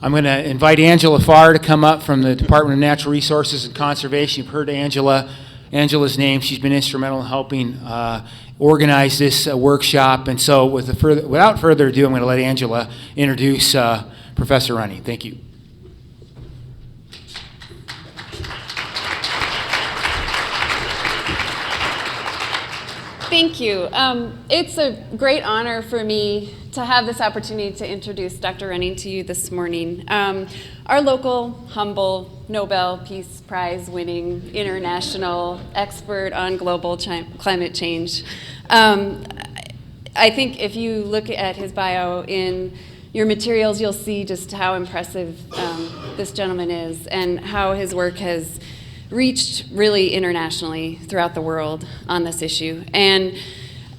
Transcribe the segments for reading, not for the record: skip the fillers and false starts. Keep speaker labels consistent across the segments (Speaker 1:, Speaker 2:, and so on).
Speaker 1: I'm going to invite Angela Farr to come up from the Department of Natural Resources and Conservation. You've heard Angela's name. She's been instrumental in helping organize this workshop. And so without further ado, I'm going to let Angela introduce Professor Running. Thank you.
Speaker 2: Thank you. It's a great honor for me to have this opportunity to introduce Dr. Running to you this morning. Our local, humble, Nobel Peace Prize winning international expert on global climate change. I think if you look at his bio in your materials, you'll see just how impressive this gentleman is and how his work has reached really internationally throughout the world on this issue. And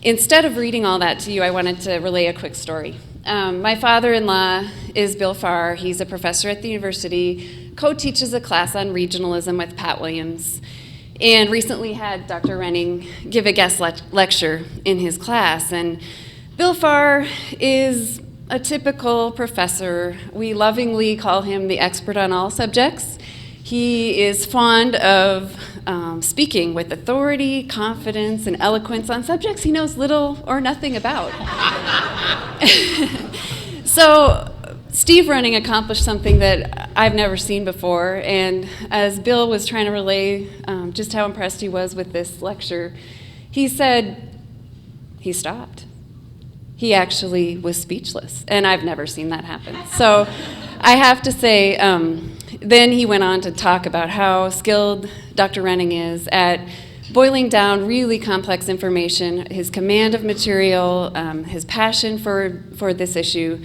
Speaker 2: instead of reading all that to you, I wanted to relay a quick story. My father-in-law is Bill Farr. He's a professor at the university, co-teaches a class on regionalism with Pat Williams, and recently had Dr. Renning give a guest lecture in his class. And Bill Farr is a typical professor. We lovingly call him the expert on all subjects. He is fond of speaking with authority, confidence, and eloquence on subjects he knows little or nothing about. So Steve Running accomplished something that I've never seen before, and as Bill was trying to relay just how impressed he was with this lecture, he said he stopped. He actually was speechless, and I've never seen that happen. So I have to say, then he went on to talk about how skilled Dr. Renning is at boiling down really complex information, his command of material, his passion for this issue,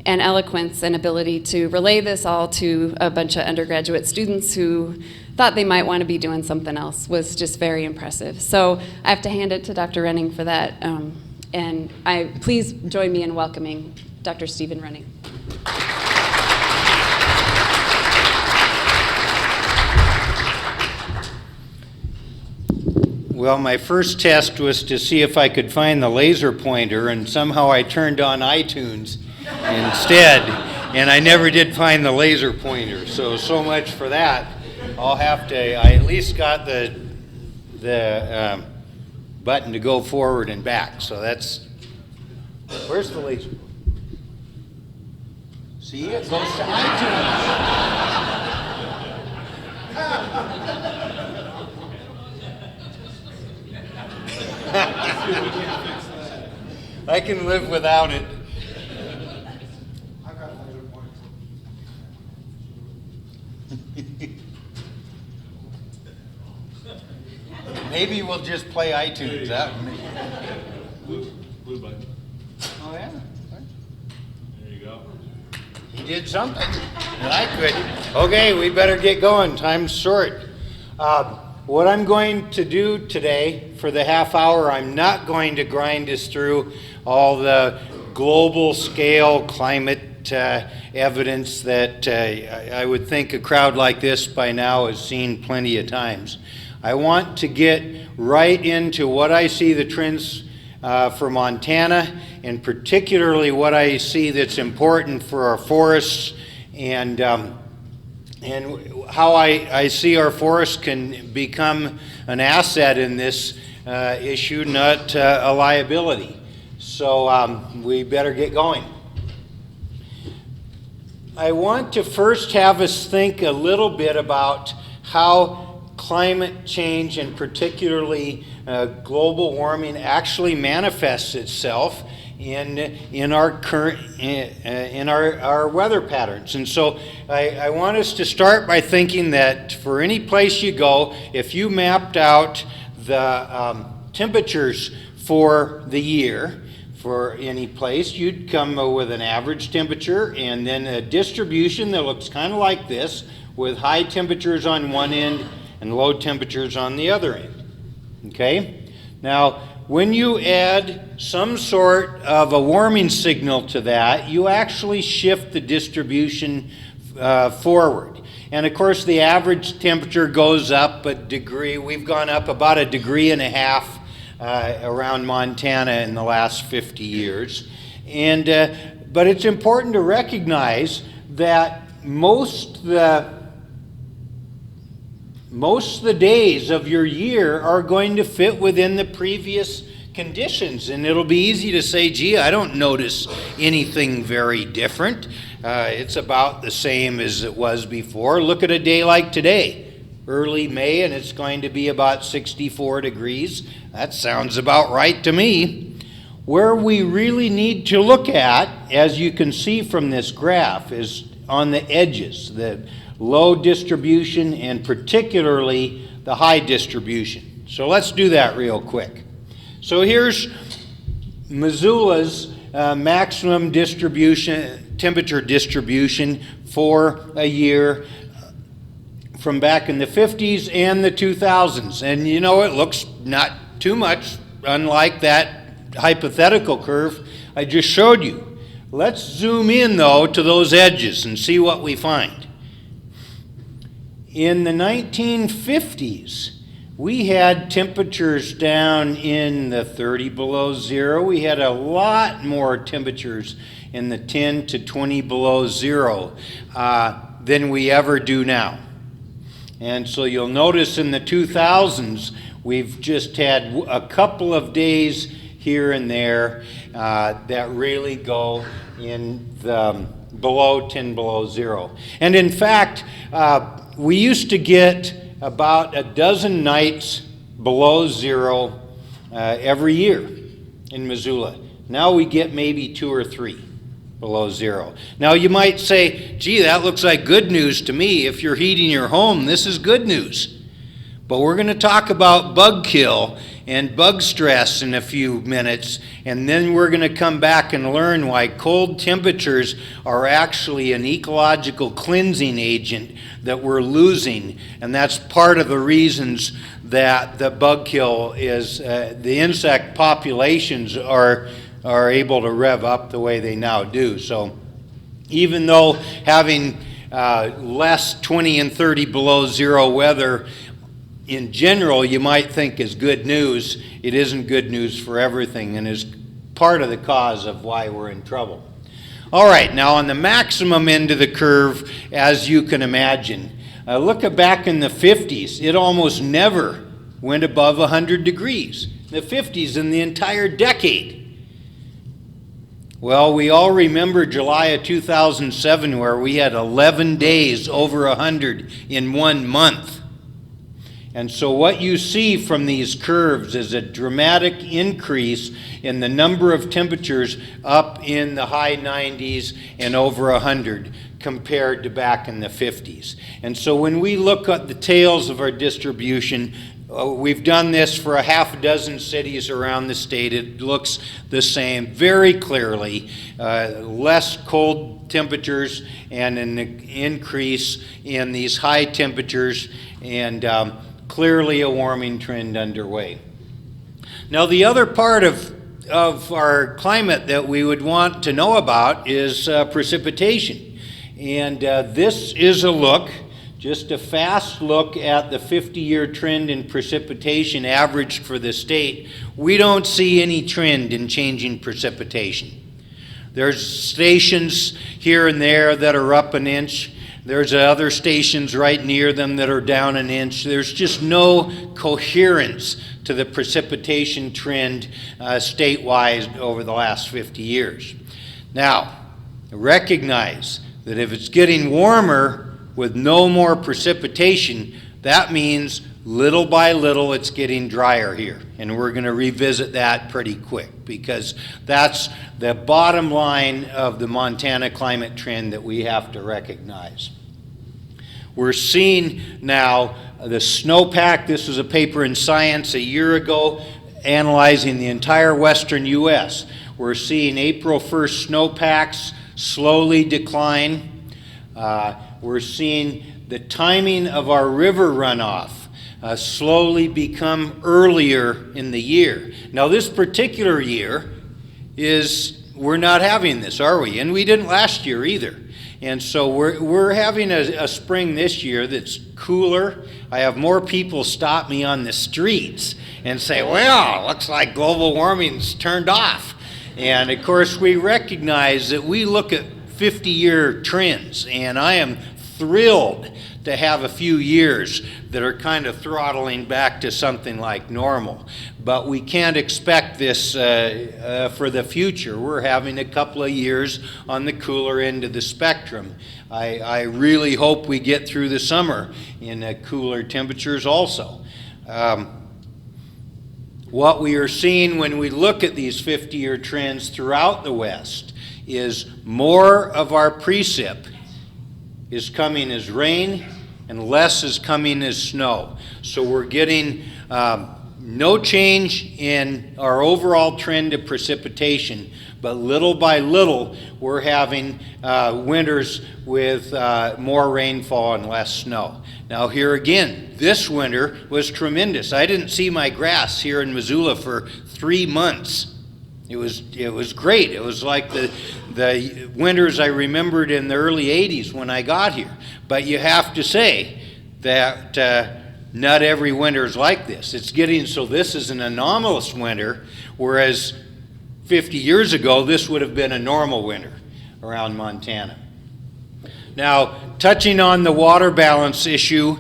Speaker 2: and eloquence and ability to relay this all to a bunch of undergraduate students who thought they might want to be doing something else was just very impressive. So I have to hand it to Dr. Renning for that. And please join me in welcoming Dr. Stephen Running.
Speaker 3: Well, my first test was to see if I could find the laser pointer, and somehow I turned on iTunes instead, and I never did find the laser pointer. So much for that. I at least got the button to go forward and back. So where's the laser? See, it goes to iTunes. I can live without it. Maybe we'll just play iTunes.
Speaker 4: Blue button.
Speaker 3: Oh, yeah.
Speaker 4: There you go.
Speaker 3: He did something that I couldn't. Okay, we better get going. Time's short. What I'm going to do today for the half hour, I'm not going to grind us through all the global scale climate evidence that I would think a crowd like this by now has seen plenty of times. I want to get right into what I see the trends for Montana, and particularly what I see that's important for our forests, and how I see our forests can become an asset in this issue, not a liability. So we better get going. I want to first have us think a little bit about how climate change, and particularly global warming, actually manifests itself in our current in our weather patterns. And so I want us to start by thinking that for any place you go, if you mapped out the temperatures for the year for any place, you'd come with an average temperature and then a distribution that looks kind of like this, with high temperatures on one end and low temperatures on the other end. Okay? Now, when you add some sort of a warming signal to that, you actually shift the distribution forward. And of course, the average temperature goes up a degree. We've gone up about 1.5 degrees around Montana in the last 50 years. But it's important to recognize that most of the days of your year are going to fit within the previous conditions, and it'll be easy to say, gee, I don't notice anything very different. It's about the same as it was before. Look at a day like today, early May, and it's going to be about 64 degrees. That sounds about right to me. Where we really need to look at, as you can see from this graph, is on the edges, the low distribution and particularly the high distribution. So let's do that real quick. So here's Missoula's maximum temperature distribution for a year from back in the 50s and the 2000s. And you know, it looks not too much unlike that hypothetical curve I just showed you. Let's zoom in though to those edges and see what we find. In the 1950s, we had temperatures down in the 30 below zero. We had a lot more temperatures in the 10 to 20 below zero than we ever do now. And so you'll notice in the 2000s, we've just had a couple of days here and there that really go in the below 10 below zero. And in fact, we used to get about a dozen nights below zero every year in Missoula. Now we get maybe 2 or 3 below zero. Now you might say, gee, that looks like good news to me. If you're heating your home, this is good news. But we're going to talk about bug kill and bug stress in a few minutes, and then we're going to come back and learn why cold temperatures are actually an ecological cleansing agent that we're losing, and that's part of the reasons that the bug kill is, the insect populations are able to rev up the way they now do. So even though having less 20 and 30 below zero weather in general you might think is good news, it isn't good news for everything and is part of the cause of why we're in trouble. All right, now on the maximum end of the curve, as you can imagine, look back in the 50s, it almost never went above 100 degrees. The 50s in the entire decade. Well, we all remember July of 2007 where we had 11 days over 100 in 1 month. And so what you see from these curves is a dramatic increase in the number of temperatures up in the high 90s and over 100 compared to back in the 50s. And so when we look at the tails of our distribution, we've done this for a half dozen cities around the state. It looks the same very clearly. Less cold temperatures and an increase in these high temperatures, and clearly a warming trend underway. Now the other part of our climate that we would want to know about is precipitation. And this is a look, just a fast look at the 50-year trend in precipitation averaged for the state. We don't see any trend in changing precipitation. There's stations here and there that are up an inch. There's other stations right near them that are down an inch. There's just no coherence to the precipitation trend statewide over the last 50 years. Now, recognize that if it's getting warmer with no more precipitation, that means little by little it's getting drier here. And we're going to revisit that pretty quick because that's the bottom line of the Montana climate trend that we have to recognize. We're seeing now the snowpack. This was a paper in Science a year ago analyzing the entire western U.S. We're seeing April 1st snowpacks slowly decline. We're seeing the timing of our river runoff slowly become earlier in the year. Now, this particular year we're not having this, are we? And we didn't last year either. And so we're having a spring this year that's cooler. I have more people stop me on the streets and say, well, looks like global warming's turned off. And of course, we recognize that we look at 50-year trends, and I am thrilled to have a few years that are kind of throttling back to something like normal. But we can't expect this for the future. We're having a couple of years on the cooler end of the spectrum. I really hope we get through the summer in cooler temperatures also. What we are seeing when we look at these 50-year trends throughout the West is more of our precip is coming as rain and less is coming as snow. So we're getting no change in our overall trend of precipitation, but little by little we're having winters with more rainfall and less snow. Now here again, this winter was tremendous. I didn't see my grass here in Missoula for 3 months. It was great. It was like the winters I remembered in the early 80s when I got here. But you have to say that not every winter is like this. It's getting so this is an anomalous winter, whereas 50 years ago this would have been a normal winter around Montana. Now, touching on the water balance issue,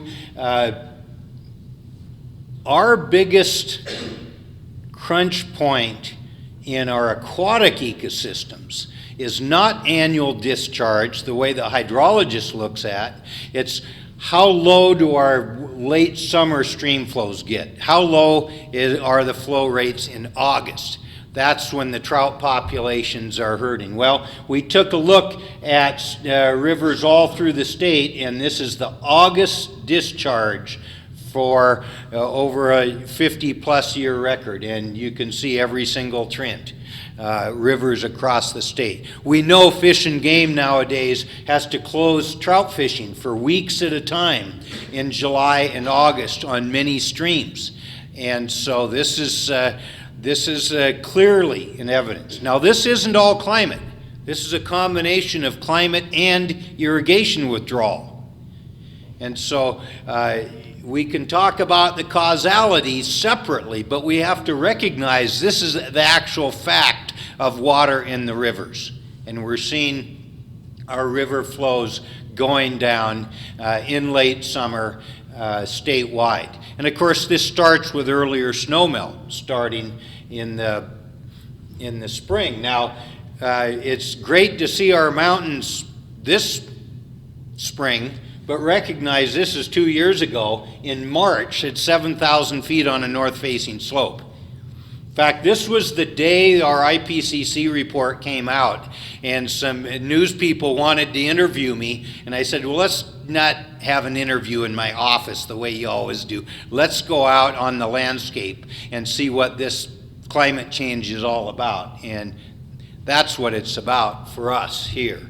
Speaker 3: our biggest crunch point in our aquatic ecosystems is not annual discharge, the way the hydrologist looks at. It's how low do our late summer stream flows get? How low are the flow rates in August? That's when the trout populations are hurting. Well, we took a look at rivers all through the state, and this is the August discharge for over a 50-plus year record, and you can see every single trend, rivers across the state. We know Fish and Game nowadays has to close trout fishing for weeks at a time in July and August on many streams, and so this is clearly in evidence. Now, this isn't all climate. This is a combination of climate and irrigation withdrawal, and so we can talk about the causality separately, but we have to recognize this is the actual fact of water in the rivers. And we're seeing our river flows going down in late summer statewide. And of course, this starts with earlier snowmelt starting in the spring. Now, it's great to see our mountains this spring, but recognize this is 2 years ago in March at 7,000 feet on a north-facing slope. In fact, this was the day our IPCC report came out, and some news people wanted to interview me, and I said, well, let's not have an interview in my office the way you always do. Let's go out on the landscape and see what this climate change is all about, and that's what it's about for us here.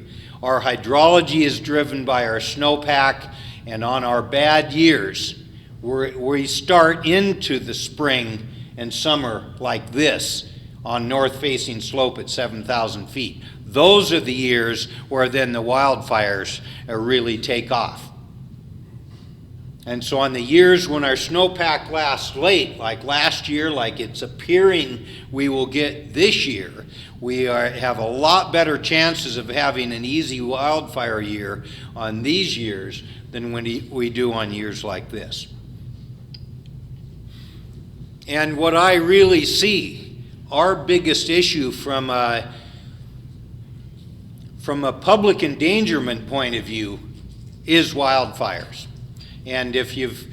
Speaker 3: Our hydrology is driven by our snowpack, and on our bad years, we start into the spring and summer like this on north-facing slope at 7,000 feet. Those are the years where then the wildfires really take off. And so on the years when our snowpack lasts late, like last year, like it's appearing we will get this year, we have a lot better chances of having an easy wildfire year on these years than when we do on years like this. And what I really see, our biggest issue from a public endangerment point of view is wildfires. And if you've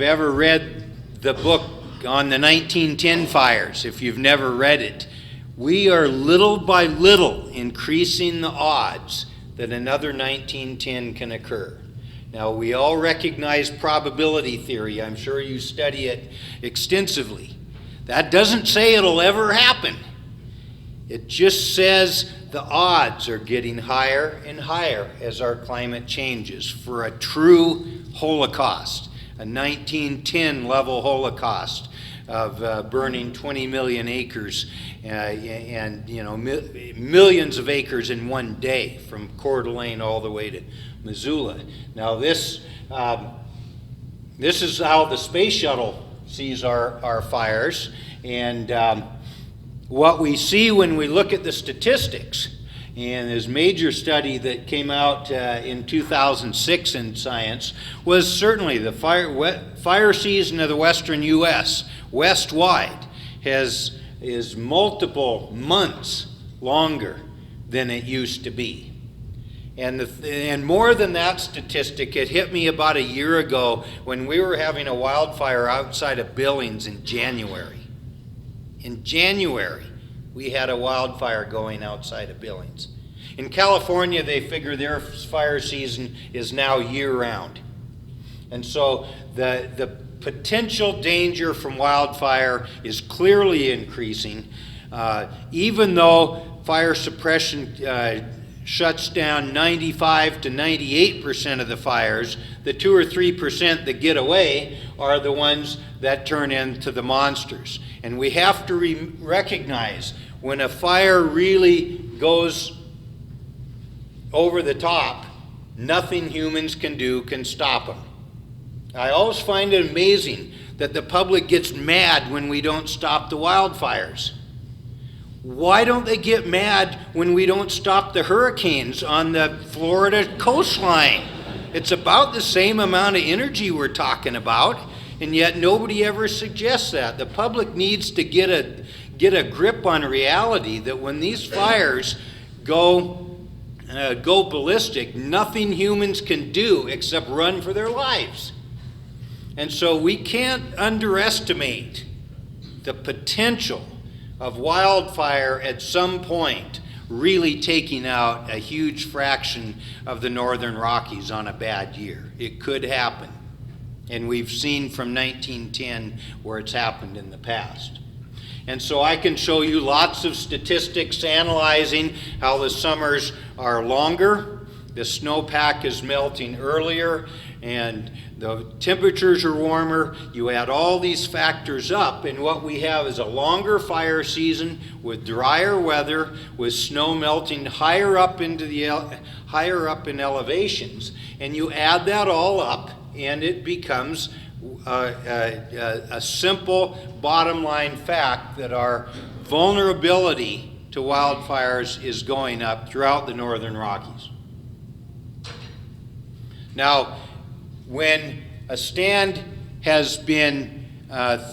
Speaker 3: ever read the book on the 1910 fires, if you've never read it, we are little by little increasing the odds that another 1910 can occur. Now, we all recognize probability theory. I'm sure you study it extensively. That doesn't say it'll ever happen. It just says the odds are getting higher and higher as our climate changes for a true Holocaust, a 1910 level holocaust of burning 20 million acres and millions of acres in one day from Coeur d'Alene all the way to Missoula. Now this is how the space shuttle sees our fires, and what we see when we look at the statistics, and this major study that came out in 2006 in Science, was certainly the fire season of the western U.S. west-wide is multiple months longer than it used to be. And more than that statistic, it hit me about a year ago when we were having a wildfire outside of Billings in January. In January, we had a wildfire going outside of Billings. In California, they figure their fire season is now year-round. And so the potential danger from wildfire is clearly increasing. Even though fire suppression shuts down 95 to 98% of the fires, the 2 or 3% that get away are the ones that turn into the monsters. And we have to recognize when a fire really goes over the top, nothing humans can do can stop them. I always find it amazing that the public gets mad when we don't stop the wildfires. Why don't they get mad when we don't stop the hurricanes on the Florida coastline? It's about the same amount of energy we're talking about, and yet nobody ever suggests that. The public needs to get a grip on reality that when these fires go ballistic, nothing humans can do except run for their lives. And so we can't underestimate the potential of wildfire at some point really taking out a huge fraction of the northern Rockies on a bad year. It could happen. And we've seen from 1910 where it's happened in the past. And so I can show you lots of statistics analyzing how the summers are longer, the snowpack is melting earlier, and the temperatures are warmer. You add all these factors up, and what we have is a longer fire season with drier weather, with snow melting higher up in elevations, and you add that all up, and it becomes a simple bottom line fact that our vulnerability to wildfires is going up throughout the northern Rockies. Now, when a stand has been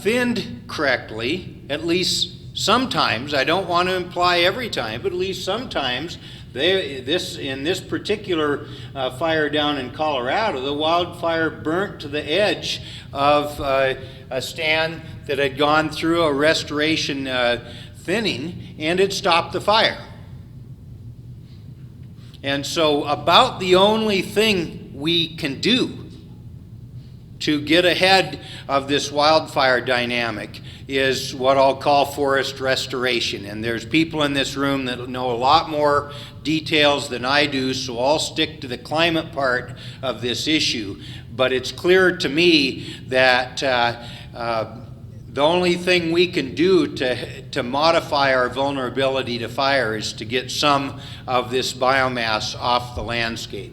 Speaker 3: thinned correctly, at least sometimes, I don't want to imply every time, but at least sometimes, in this particular fire down in Colorado, the wildfire burnt to the edge of a stand that had gone through a restoration thinning, and it stopped the fire. And so about the only thing we can do to get ahead of this wildfire dynamic is what I'll call forest restoration. And there's people in this room that know a lot more details than I do, so I'll stick to the climate part of this issue. But it's clear to me that the only thing we can do to modify our vulnerability to fire is to get some of this biomass off the landscape.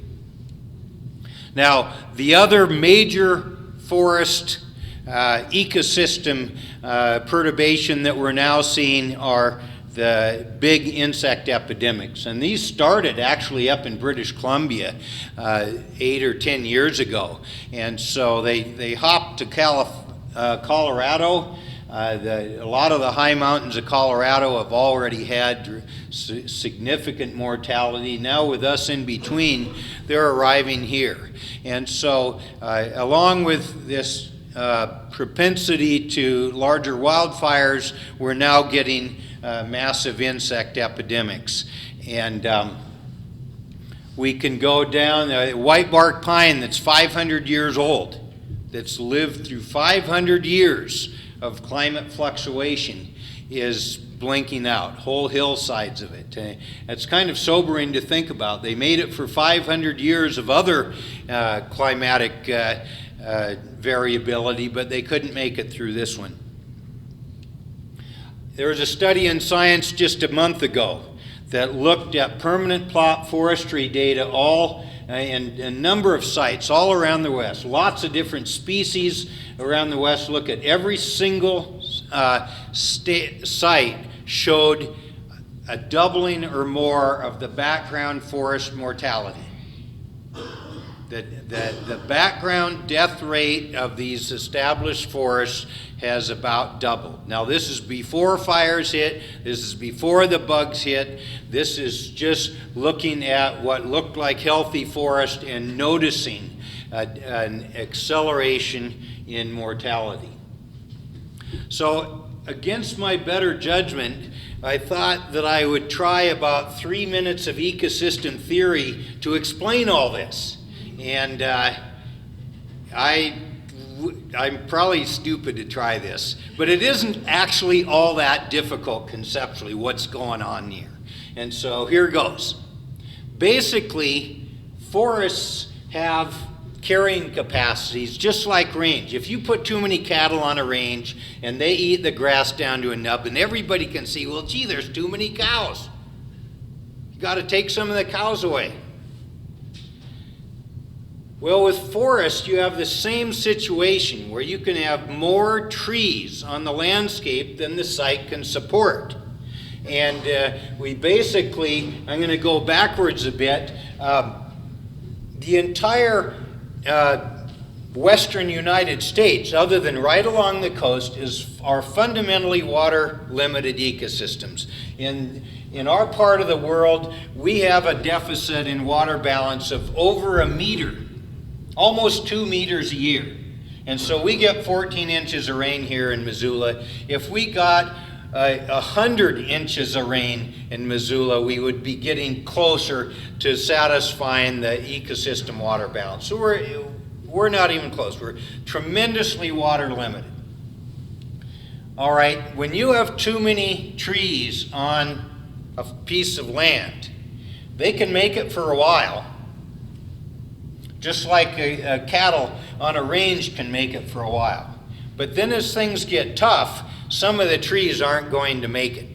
Speaker 3: Now, the other major forest ecosystem perturbation that we're now seeing are the big insect epidemics. And these started actually up in British Columbia 8 or 10 years ago. And so they hopped to Colorado. A lot of the high mountains of Colorado have already had significant mortality. Now with us in between, they're arriving here. And so along with this propensity to larger wildfires, we're now getting massive insect epidemics. And we can go down, white bark pine that's 500 years old, that's lived through 500 years of climate fluctuation, is blinking out, whole hillsides of it. It's kind of sobering to think about. They made it for 500 years of other climatic variability, but they couldn't make it through this one. There was a study in Science just a month ago that looked at permanent plot forestry data in a number of sites all around the West. Lots of different species around the West. Look at every single site showed a doubling or more of the background forest mortality. The background death rate of these established forests has about doubled. Now this is before fires hit, this is before the bugs hit, this is just looking at what looked like healthy forest and noticing an acceleration in mortality. So against my better judgment, I thought that I would try about 3 minutes of ecosystem theory to explain all this. And I'm probably stupid to try this, but it isn't actually all that difficult conceptually what's going on here. And so here goes. Basically, forests have carrying capacities just like range. If you put too many cattle on a range and they eat the grass down to a nub, and everybody can see, well, gee, there's too many cows. You got to take some of the cows away. Well, with forests, you have the same situation where you can have more trees on the landscape than the site can support. And we basically, I'm going to go backwards a bit, the entire western United States, other than right along the coast, are fundamentally water-limited ecosystems. In our part of the world, we have a deficit in water balance of over a meter. Almost 2 meters a year. And so we get 14 inches of rain here in Missoula. If we got 100 inches of rain in Missoula, we would be getting closer to satisfying the ecosystem water balance. So we're not even close. We're tremendously water limited. All right, when you have too many trees on a piece of land, they can make it for a while. Just like a cattle on a range can make it for a while. But then as things get tough, some of the trees aren't going to make it.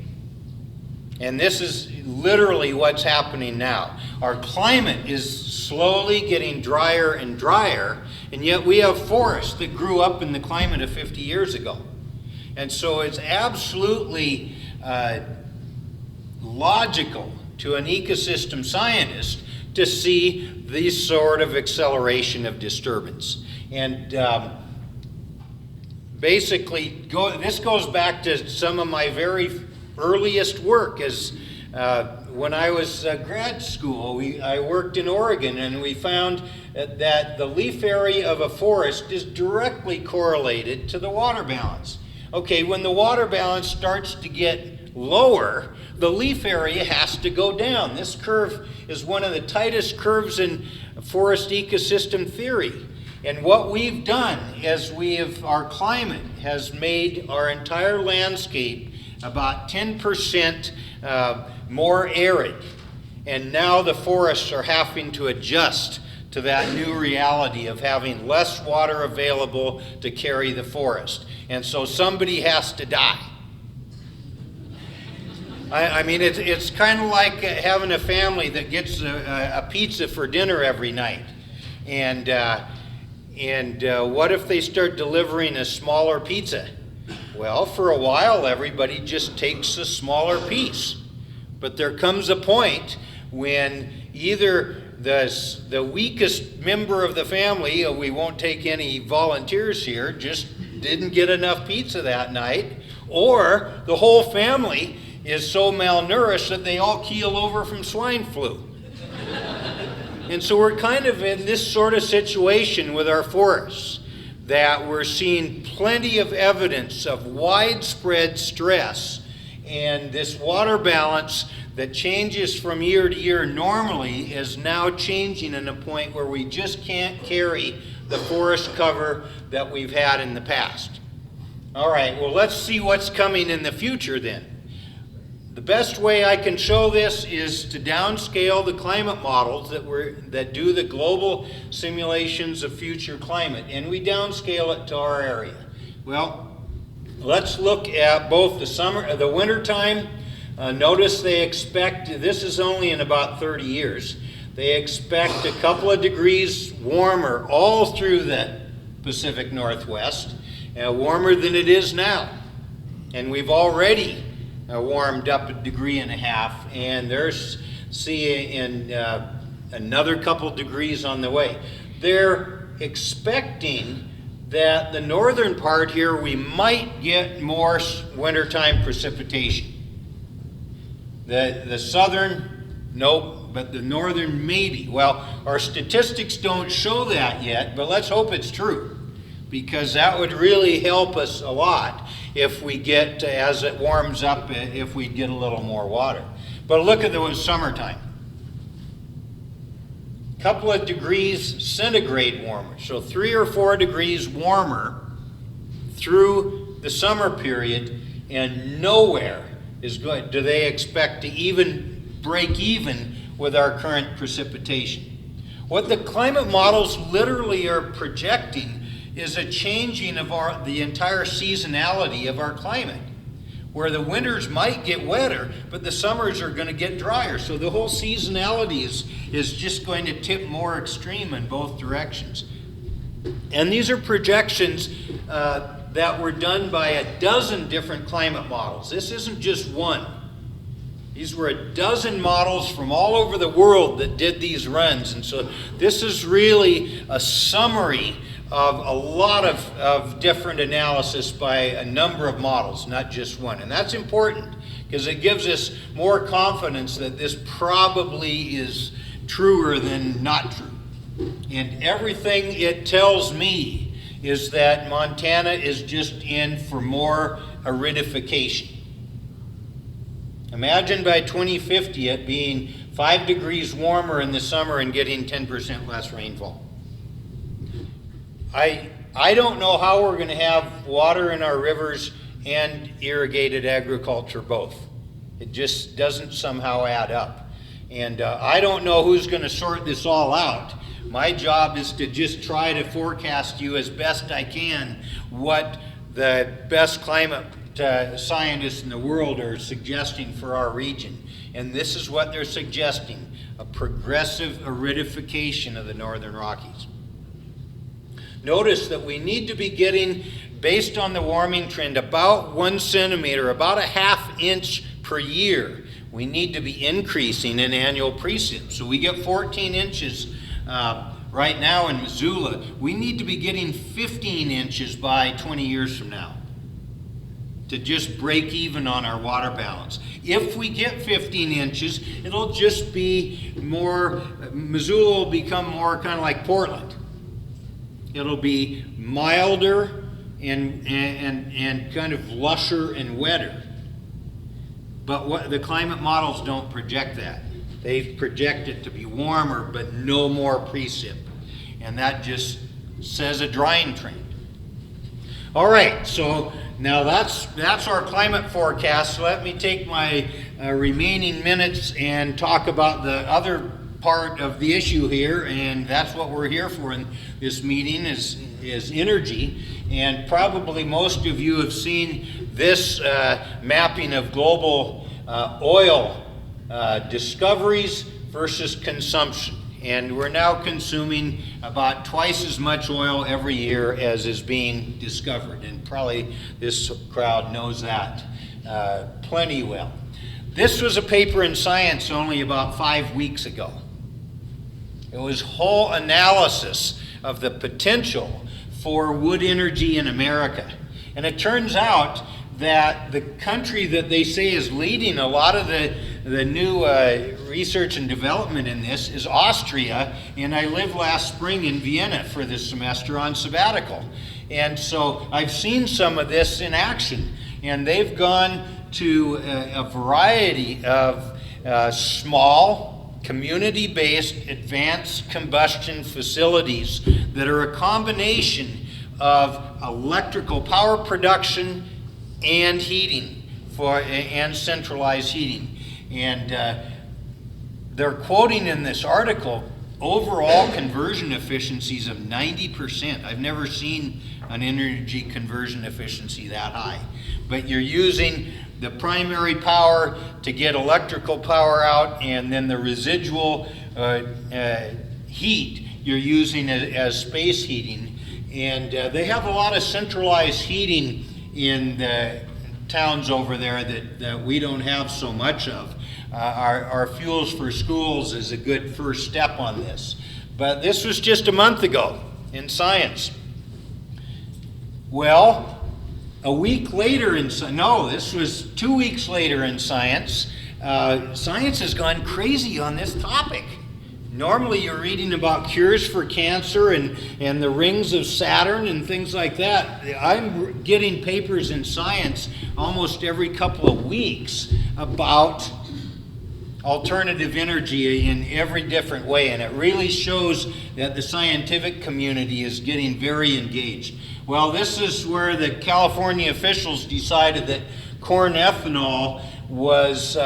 Speaker 3: And this is literally what's happening now. Our climate is slowly getting drier and drier, and yet we have forests that grew up in the climate of 50 years ago. And so it's absolutely logical to an ecosystem scientist to see this sort of acceleration of disturbance. And basically, this goes back to some of my very earliest work. As when I was grad school, I worked in Oregon, and we found that the leaf area of a forest is directly correlated to the water balance. Okay, when the water balance starts to get lower, the leaf area has to go down. This curve is one of the tightest curves in forest ecosystem theory. And what we've done is our climate has made our entire landscape about 10% more arid. And now the forests are having to adjust to that new reality of having less water available to carry the forest. And so somebody has to die. I mean, it's kind of like having a family that gets a pizza for dinner every night. And what if they start delivering a smaller pizza? Well, for a while, everybody just takes a smaller piece. But there comes a point when either the weakest member of the family, we won't take any volunteers here, just didn't get enough pizza that night, or the whole family is so malnourished that they all keel over from swine flu. And so we're kind of in this sort of situation with our forests, that we're seeing plenty of evidence of widespread stress, and this water balance that changes from year to year normally is now changing in a point where we just can't carry the forest cover that we've had in the past. All right, well, let's see what's coming in the future then. The best way I can show this is to downscale the climate models that do the global simulations of future climate, and we downscale it to our area. Well, let's look at both the winter time. Notice they expect, this is only in about 30 years, they expect a couple of degrees warmer all through the Pacific Northwest, warmer than it is now. And we've already warmed up 1.5 degrees, and there's another couple degrees on the way. They're expecting that the northern part here, we might get more wintertime precipitation. The southern, nope, but the northern maybe. Well, our statistics don't show that yet, but let's hope it's true, because that would really help us a lot if we get, as it warms up, if we get a little more water. But look at the summertime. Couple of degrees centigrade warmer, so 3 or 4 degrees warmer through the summer period, and nowhere is good. Do they expect to even break even with our current precipitation? What the climate models literally are projecting is a changing of the entire seasonality of our climate, where the winters might get wetter, but the summers are going to get drier. So the whole seasonality is just going to tip more extreme in both directions. And these are projections that were done by a dozen different climate models. This isn't just one. These were a dozen models from all over the world that did these runs. And so this is really a summary of a lot of different analysis by a number of models, not just one. And that's important because it gives us more confidence that this probably is truer than not true. And everything it tells me is that Montana is just in for more aridification. Imagine by 2050 it being 5 degrees warmer in the summer and getting 10% less rainfall. I don't know how we're going to have water in our rivers and irrigated agriculture both. It just doesn't somehow add up. And I don't know who's going to sort this all out. My job is to just try to forecast you as best I can what the best climate scientists in the world are suggesting for our region. And this is what they're suggesting: a progressive aridification of the Northern Rockies. Notice that we need to be getting, based on the warming trend, about 1 centimeter, about 1/2 inch per year. We need to be increasing in annual precip. So we get 14 inches right now in Missoula. We need to be getting 15 inches by 20 years from now to just break even on our water balance. If we get 15 inches, it'll just be more, Missoula will become more kind of like Portland. It'll be milder and kind of lusher and wetter. But what the climate models don't project that. They project it to be warmer, but no more precip. And that just says a drying trend. All right, so now that's our climate forecast. So let me take my remaining minutes and talk about the other part of the issue here, and that's what we're here for in this meeting is energy. And probably most of you have seen this mapping of global oil discoveries versus consumption. And we're now consuming about twice as much oil every year as is being discovered. And probably this crowd knows that plenty well. This was a paper in Science only about 5 weeks ago. It was whole analysis of the potential for wood energy in America. And it turns out that the country that they say is leading a lot of the new research and development in this is Austria. And I lived last spring in Vienna for this semester on sabbatical. And so I've seen some of this in action. And they've gone to a variety of small, community-based advanced combustion facilities that are a combination of electrical power production and heating. and centralized heating. And they're quoting in this article overall conversion efficiencies of 90%. I've never seen an energy conversion efficiency that high. But you're using the primary power to get electrical power out, and then the residual heat you're using as space heating. And they have a lot of centralized heating in the towns over there that we don't have so much of. Our Fuels for Schools is a good first step on this. But this was just a month ago in Science. Well, a week later this was 2 weeks later in Science. Science has gone crazy on this topic. Normally you're reading about cures for cancer and the rings of Saturn and things like that. I'm getting papers in Science almost every couple of weeks about alternative energy in every different way, and it really shows that the scientific community is getting very engaged. Well, this is where the California officials decided that corn ethanol was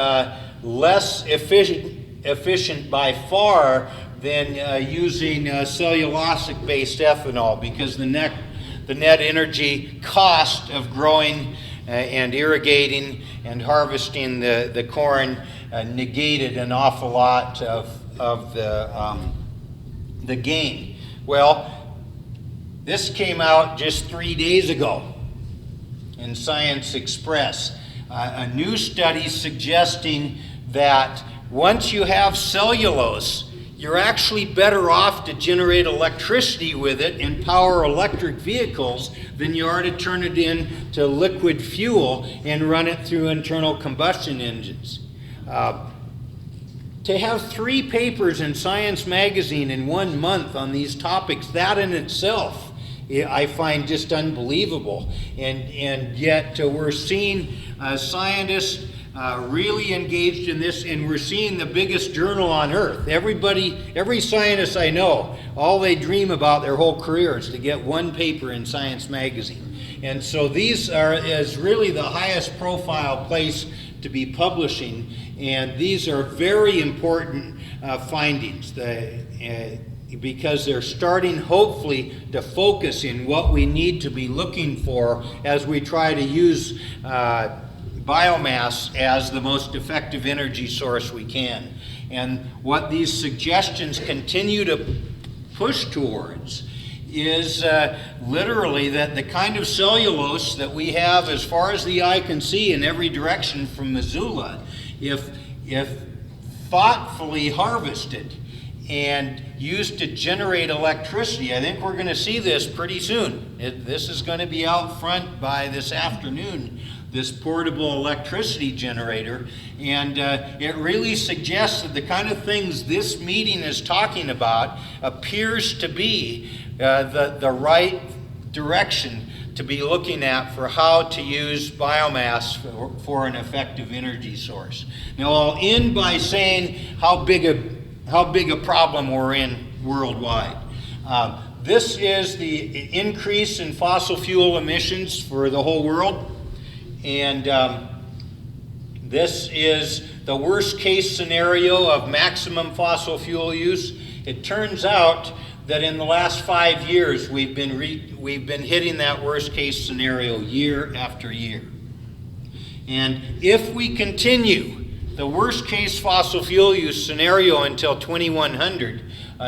Speaker 3: less efficient by far than using cellulosic-based ethanol, because the net energy cost of growing and irrigating and harvesting the corn negated an awful lot of the gain. Well, this came out just 3 days ago in Science Express. A new study suggesting that once you have cellulose, you're actually better off to generate electricity with it and power electric vehicles than you are to turn it into liquid fuel and run it through internal combustion engines. To have 3 papers in Science magazine in 1 month on these topics, that in itself I find just unbelievable. And yet we're seeing scientists really engaged in this, and we're seeing the biggest journal on earth. Every scientist I know, all they dream about their whole career is to get 1 paper in Science magazine. And so these is really the highest profile place to be publishing, and these are very important findings because they're starting hopefully to focus in what we need to be looking for as we try to use biomass as the most effective energy source we can. And what these suggestions continue to push towards is literally that the kind of cellulose that we have as far as the eye can see in every direction from Missoula, if thoughtfully harvested and used to generate electricity, I think we're going to see this pretty soon. This is going to be out front by this afternoon, this portable electricity generator, and it really suggests that the kind of things this meeting is talking about appears to be the right direction to be looking at for how to use biomass for an effective energy source. Now, I'll end by saying how big a problem we're in worldwide. This is the increase in fossil fuel emissions for the whole world. And this is the worst case scenario of maximum fossil fuel use. It turns out that in the last 5 years we've been hitting that worst case scenario year after year. And if we continue the worst case fossil fuel use scenario until 2100,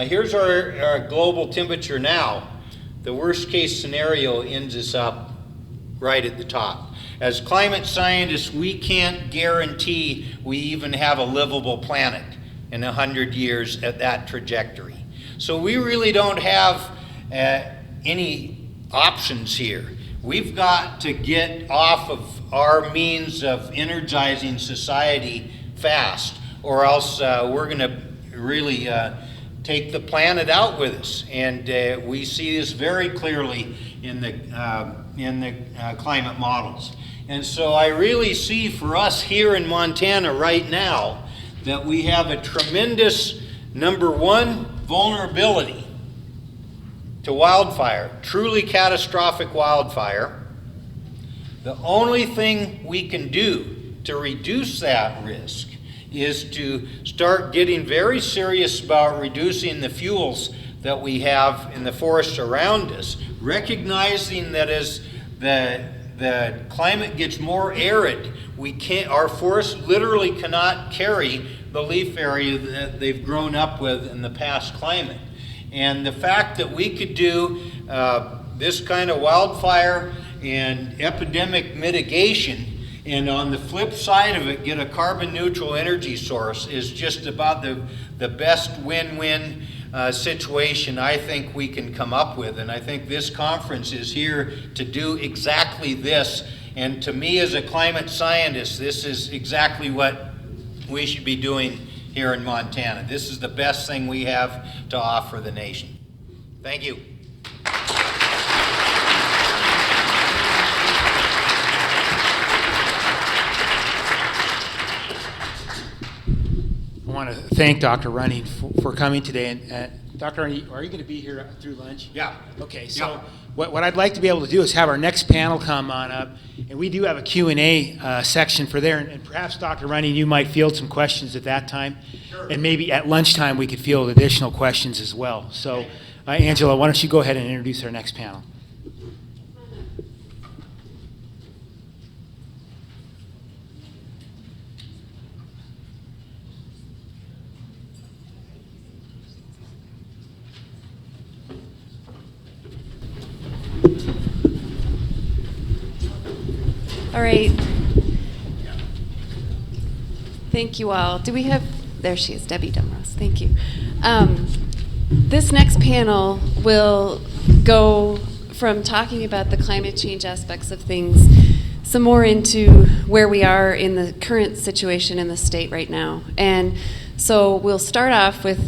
Speaker 3: here's our global temperature now. The worst case scenario ends us up right at the top. As climate scientists, we can't guarantee we even have a livable planet in 100 years at that trajectory. So we really don't have any options here. We've got to get off of our means of energizing society fast, or else we're going to really take the planet out with us. And we see this very clearly in the climate models. And so I really see for us here in Montana right now that we have a tremendous, number one, vulnerability to wildfire, truly catastrophic wildfire. The only thing we can do to reduce that risk is to start getting very serious about reducing the fuels that we have in the forests around us, recognizing that as the climate gets more arid, our forests literally cannot carry the leaf area that they've grown up with in the past climate. And the fact that we could do this kind of wildfire and epidemic mitigation, and on the flip side of it, get a carbon neutral energy source is just about the best win-win situation I think we can come up with. And I think this conference is here to do exactly this. And to me as a climate scientist, this is exactly what we should be doing here in Montana. This is the best thing we have to offer the nation. Thank you.
Speaker 1: I want to thank Dr. Running for coming today. And Dr. Running, are you going to be here through lunch?
Speaker 3: Yeah.
Speaker 1: Okay, so
Speaker 3: Yeah.
Speaker 1: what I'd like to be able to do is have our next panel come on up, and we do have a Q&A section for there, and perhaps Dr. Running, you might field some questions at that time.
Speaker 3: Sure.
Speaker 1: And maybe at lunchtime we could field additional questions as well. So, Angela, why don't you go ahead and introduce our next panel?
Speaker 2: All right. Thank you all. Do we have, there she is, Debbie Dumros. Thank you. This next panel will go from talking about the climate change aspects of things some more into where we are in the current situation in the state right now. And so we'll start off with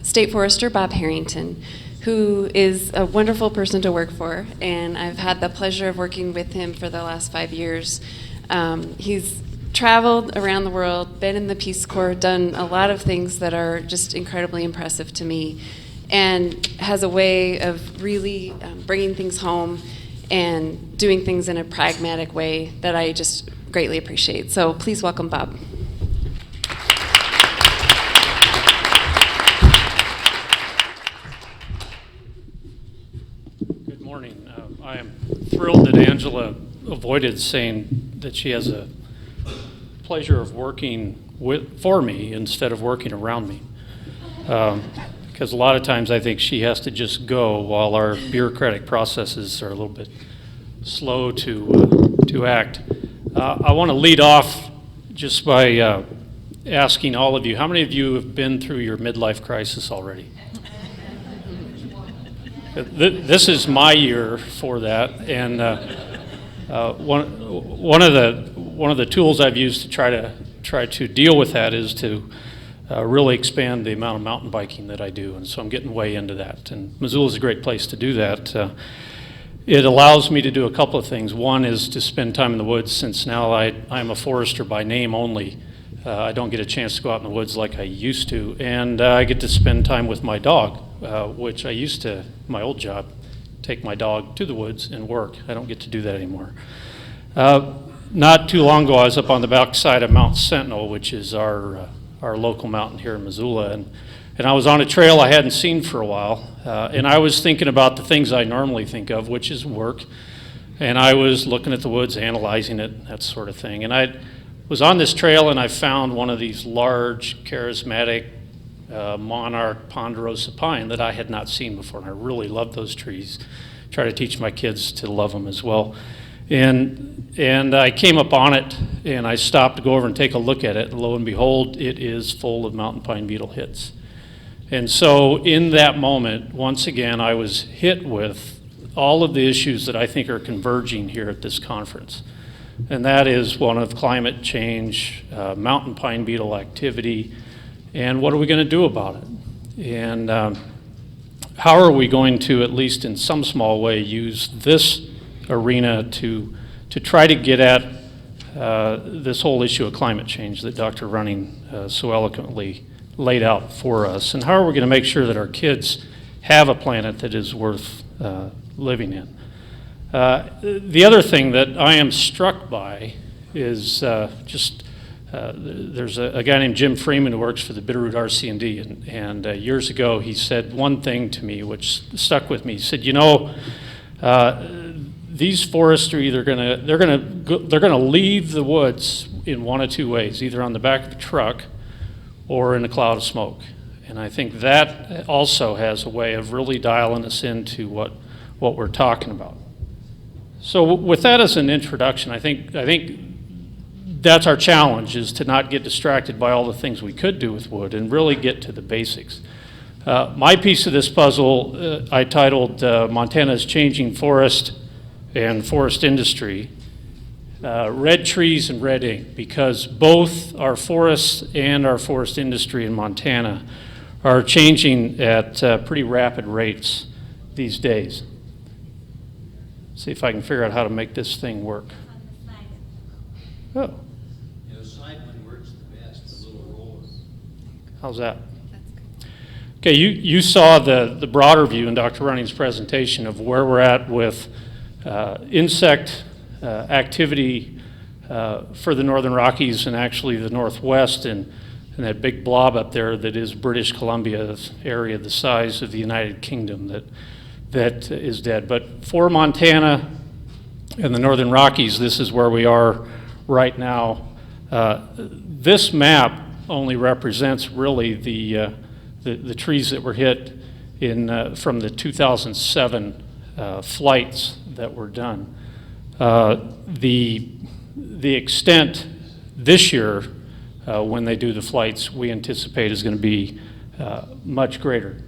Speaker 2: State Forester Bob Harrington, who is a wonderful person to work for, and I've had the pleasure of working with him for the last 5 years. He's traveled around the world, been in the Peace Corps, done a lot of things that are just incredibly impressive to me, and has a way of really bringing things home and doing things in a pragmatic way that I just greatly appreciate. So please welcome Bob.
Speaker 5: Good morning. I am thrilled that Angela avoided saying that she has a pleasure of working for me instead of working around me. Because a lot of times I think she has to just go while our bureaucratic processes are a little bit slow to act. I want to lead off just by asking all of you, how many of you have been through your midlife crisis already? This is my year for that, and one of the tools I've used to try to deal with that is to really expand the amount of mountain biking that I do, and so I'm getting way into that. And Missoula is a great place to do that. It allows me to do a couple of things. One is to spend time in the woods, since now I'm a forester by name only. I don't get a chance to go out in the woods like I used to, and I get to spend time with my dog, which I used to, my old job, take my dog to the woods and work. I don't get to do that anymore. Not too long ago, I was up on the backside of Mount Sentinel, which is our local mountain here in Missoula, and I was on a trail I hadn't seen for a while, and I was thinking about the things I normally think of, which is work, and I was looking at the woods, analyzing it, that sort of thing, and I was on this trail and I found one of these large, charismatic monarch ponderosa pine that I had not seen before, and I really love those trees. Try to teach my kids to love them as well. And I came up on it, and I stopped to go over and take a look at it, and lo and behold, it is full of mountain pine beetle hits. And so in that moment, once again, I was hit with all of the issues that I think are converging here at this conference. And that is one of climate change, mountain pine beetle activity, and what are we going to do about it? And how are we going to, at least in some small way, use this arena to try to get at this whole issue of climate change that Dr. Running so eloquently laid out for us? And how are we going to make sure that our kids have a planet that is worth living in? The other thing that I am struck by is there's a guy named Jim Freeman who works for the Bitterroot RC&D, and years ago he said one thing to me which stuck with me. He said, these forests are either they're gonna leave the woods in one of two ways, either on the back of a truck or in a cloud of smoke. And I think that also has a way of really dialing us into what we're talking about. So with that as an introduction, I think that's our challenge, is to not get distracted by all the things we could do with wood and really get to the basics. My piece of this puzzle I titled Montana's Changing Forest and Forest Industry, Red Trees and Red Ink, because both our forests and our forest industry in Montana are changing at pretty rapid rates these days. See if I can figure out how to make this thing work. Oh.
Speaker 3: The side one works the best, the little roller.
Speaker 5: How's that? Okay, you saw the broader view in Dr. Running's presentation of where we're at with insect activity for the Northern Rockies and actually the Northwest, and that big blob up there that is British Columbia area the size of the United Kingdom that is dead. But for Montana and the Northern Rockies, this is where we are right now. This map only represents really the trees that were hit from the 2007 flights that were done. The extent this year, when they do the flights, we anticipate is going to be much greater.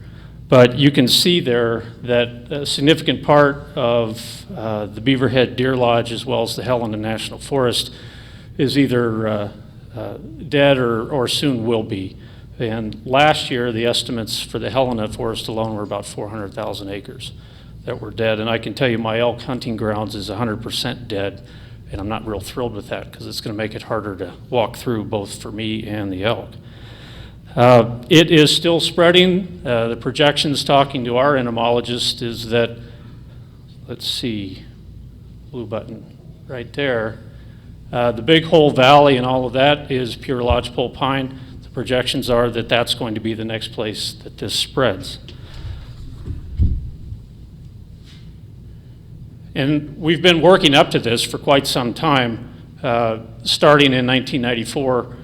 Speaker 5: But you can see there that a significant part of the Beaverhead Deer Lodge, as well as the Helena National Forest, is either dead or soon will be. And last year, the estimates for the Helena Forest alone were about 400,000 acres that were dead. And I can tell you my elk hunting grounds is 100% dead, and I'm not real thrilled with that because it's going to make it harder to walk through both for me and the elk. It is still spreading. The projections, talking to our entomologist, is that, let's see, blue button right there. The Big Hole Valley and all of that is pure lodgepole pine. The projections are that that's going to be the next place that this spreads. And we've been working up to this for quite some time, starting in 1994.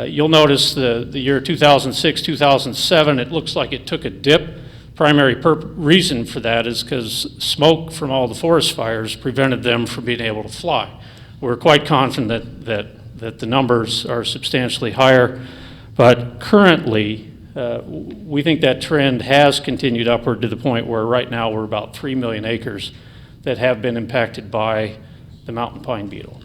Speaker 5: You'll notice the year 2006, 2007, it looks like it took a dip. Primary reason for that is because smoke from all the forest fires prevented them from being able to fly. We're quite confident that the numbers are substantially higher, but currently we think that trend has continued upward to the point where right now we're about 3 million acres that have been impacted by the mountain pine beetle.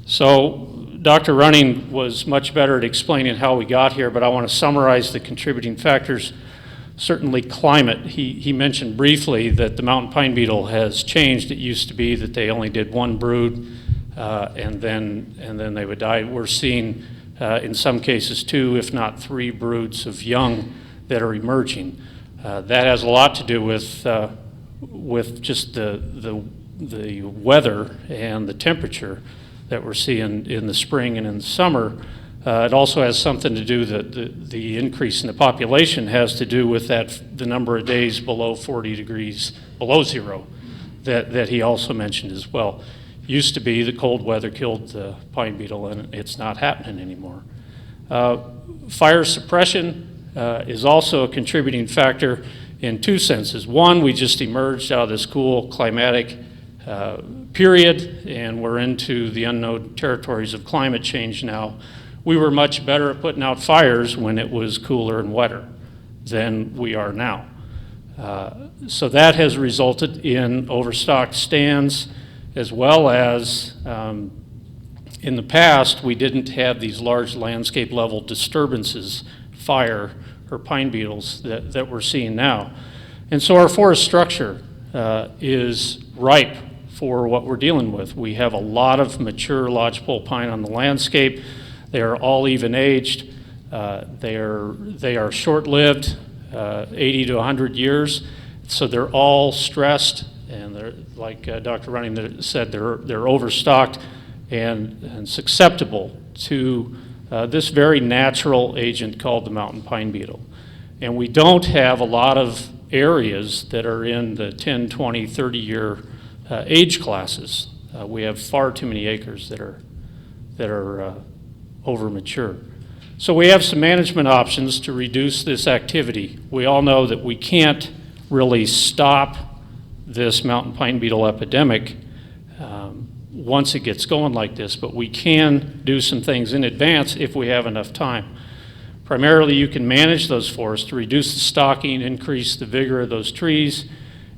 Speaker 5: So Dr. Running was much better at explaining how we got here, but I want to summarize the contributing factors. Certainly climate. He mentioned briefly that the mountain pine beetle has changed. It used to be that they only did one brood and then they would die. We're seeing in some cases 2, if not 3 broods of young that are emerging. That has a lot to do with just the weather and the temperature that we're seeing in the spring and in the summer. It also has something to do, the increase in the population has to do with the number of days below 40 degrees, below zero, that he also mentioned as well. Used to be the cold weather killed the pine beetle, and it's not happening anymore. Fire suppression is also a contributing factor in 2 senses. One, we just emerged out of this cool climatic period, and we're into the unknown territories of climate change now. We were much better at putting out fires when it was cooler and wetter than we are now. So that has resulted in overstocked stands, as well as in the past, we didn't have these large landscape level disturbances, fire or pine beetles that we're seeing now. And so our forest structure is ripe for what we're dealing with. We have a lot of mature lodgepole pine on the landscape. They are all even aged. They are short-lived, 80 to 100 years. So they're all stressed, and they're, like Dr. Running said, they're overstocked and susceptible to this very natural agent called the mountain pine beetle. And we don't have a lot of areas that are in the 10, 20, 30-year age classes. We have far too many acres that are over mature. So we have some management options to reduce this activity. We all know that we can't really stop this mountain pine beetle epidemic once it gets going like this, but we can do some things in advance if we have enough time. Primarily, you can manage those forests to reduce the stocking, increase the vigor of those trees,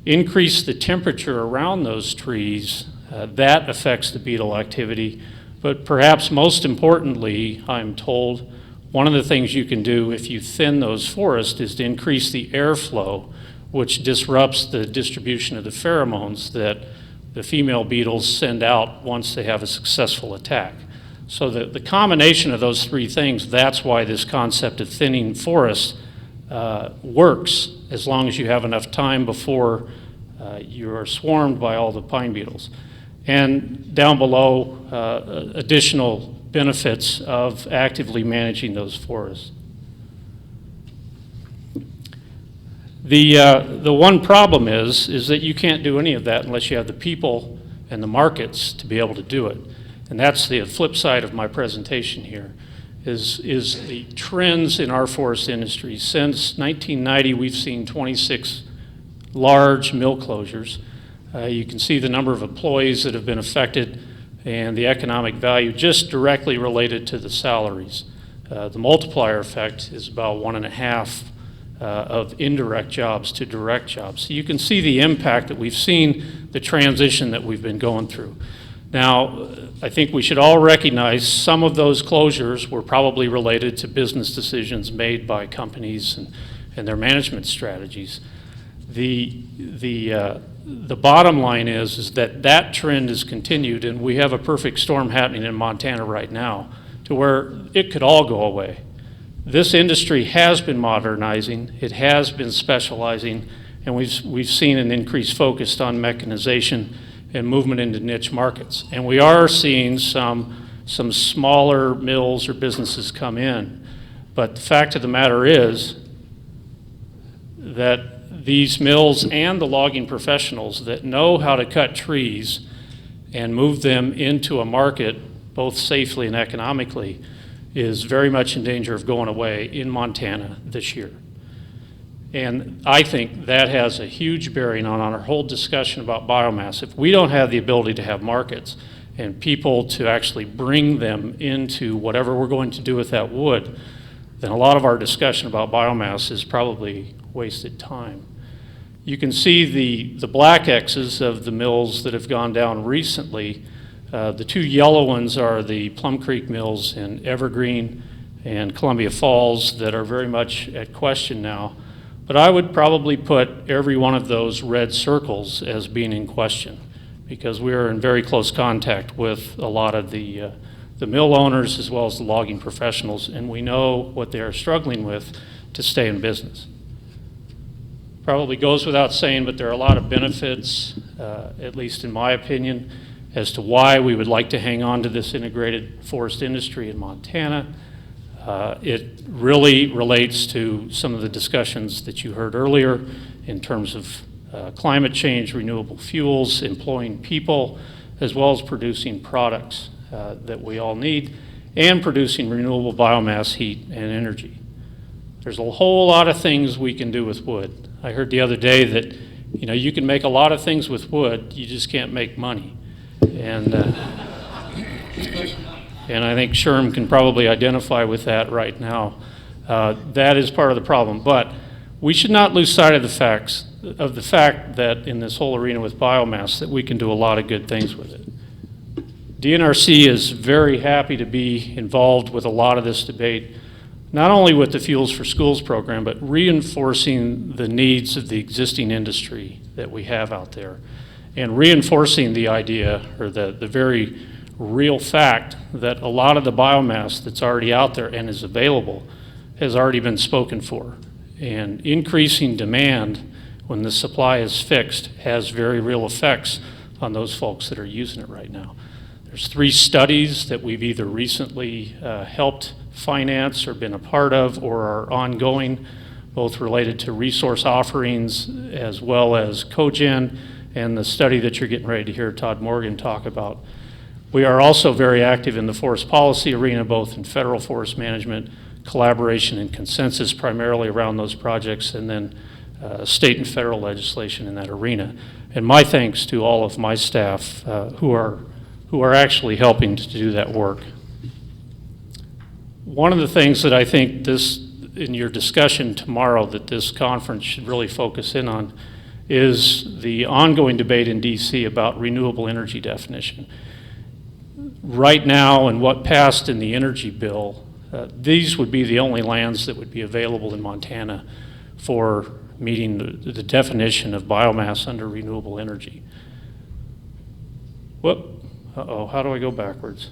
Speaker 5: increase the temperature around those trees. That affects the beetle activity. But perhaps most importantly, I'm told, one of the things you can do if you thin those forests is to increase the airflow, which disrupts the distribution of the pheromones that the female beetles send out once they have a successful attack. So the combination of those three things, that's why this concept of thinning forests works, as long as you have enough time before you are swarmed by all the pine beetles. And down below, additional benefits of actively managing those forests. The one problem is that you can't do any of that unless you have the people and the markets to be able to do it. And that's the flip side of my presentation here, is the trends in our forest industry. Since 1990, we've seen 26 large mill closures. You can see the number of employees that have been affected and the economic value just directly related to the salaries. The multiplier effect is about 1.5 of indirect jobs to direct jobs. So you can see the impact that we've seen, the transition that we've been going through. Now, I think we should all recognize some of those closures were probably related to business decisions made by companies and their management strategies. The bottom line is that trend has continued, and we have a perfect storm happening in Montana right now to where it could all go away. This industry has been modernizing, it has been specializing, and we've seen an increased focus on mechanization and movement into niche markets. And we are seeing some smaller mills or businesses come in. But the fact of the matter is that these mills and the logging professionals that know how to cut trees and move them into a market both safely and economically is very much in danger of going away in Montana this year. And I think that has a huge bearing on our whole discussion about biomass. If we don't have the ability to have markets and people to actually bring them into whatever we're going to do with that wood, then a lot of our discussion about biomass is probably wasted time. You can see the black X's of the mills that have gone down recently. The two yellow ones are the Plum Creek mills in Evergreen and Columbia Falls that are very much at question now. But I would probably put every one of those red circles as being in question, because we are in very close contact with a lot of the mill owners as well as the logging professionals, and we know what they are struggling with to stay in business. Probably goes without saying, but there are a lot of benefits, at least in my opinion, as to why we would like to hang on to this integrated forest industry in Montana. It really relates to some of the discussions that you heard earlier in terms of climate change, renewable fuels, employing people, as well as producing products that we all need, and producing renewable biomass, heat, and energy. There's a whole lot of things we can do with wood. I heard the other day that you can make a lot of things with wood, you just can't make money. And I think Sherm can probably identify with that right now. That is part of the problem. But we should not lose sight of the fact that in this whole arena with biomass that we can do a lot of good things with it. DNRC is very happy to be involved with a lot of this debate, not only with the Fuels for Schools program, but reinforcing the needs of the existing industry that we have out there, and reinforcing the idea, or the very real fact, that a lot of the biomass that's already out there and is available has already been spoken for. And increasing demand when the supply is fixed, has very real effects on those folks that are using it right now. There's 3 studies that we've either recently helped finance or been a part of or are ongoing, both related to resource offerings as well as cogen, and the study that you're getting ready to hear Todd Morgan talk about. We are also very active in the forest policy arena, both in federal forest management, collaboration and consensus primarily around those projects, and then state and federal legislation in that arena. And my thanks to all of my staff who are actually helping to do that work. One of the things that I think this, in your discussion tomorrow, that this conference should really focus in on is the ongoing debate in DC about renewable energy definition. Right now, and what passed in the energy bill, these would be the only lands that would be available in Montana for meeting the definition of biomass under renewable energy. Whoop, uh-oh, how do I go backwards?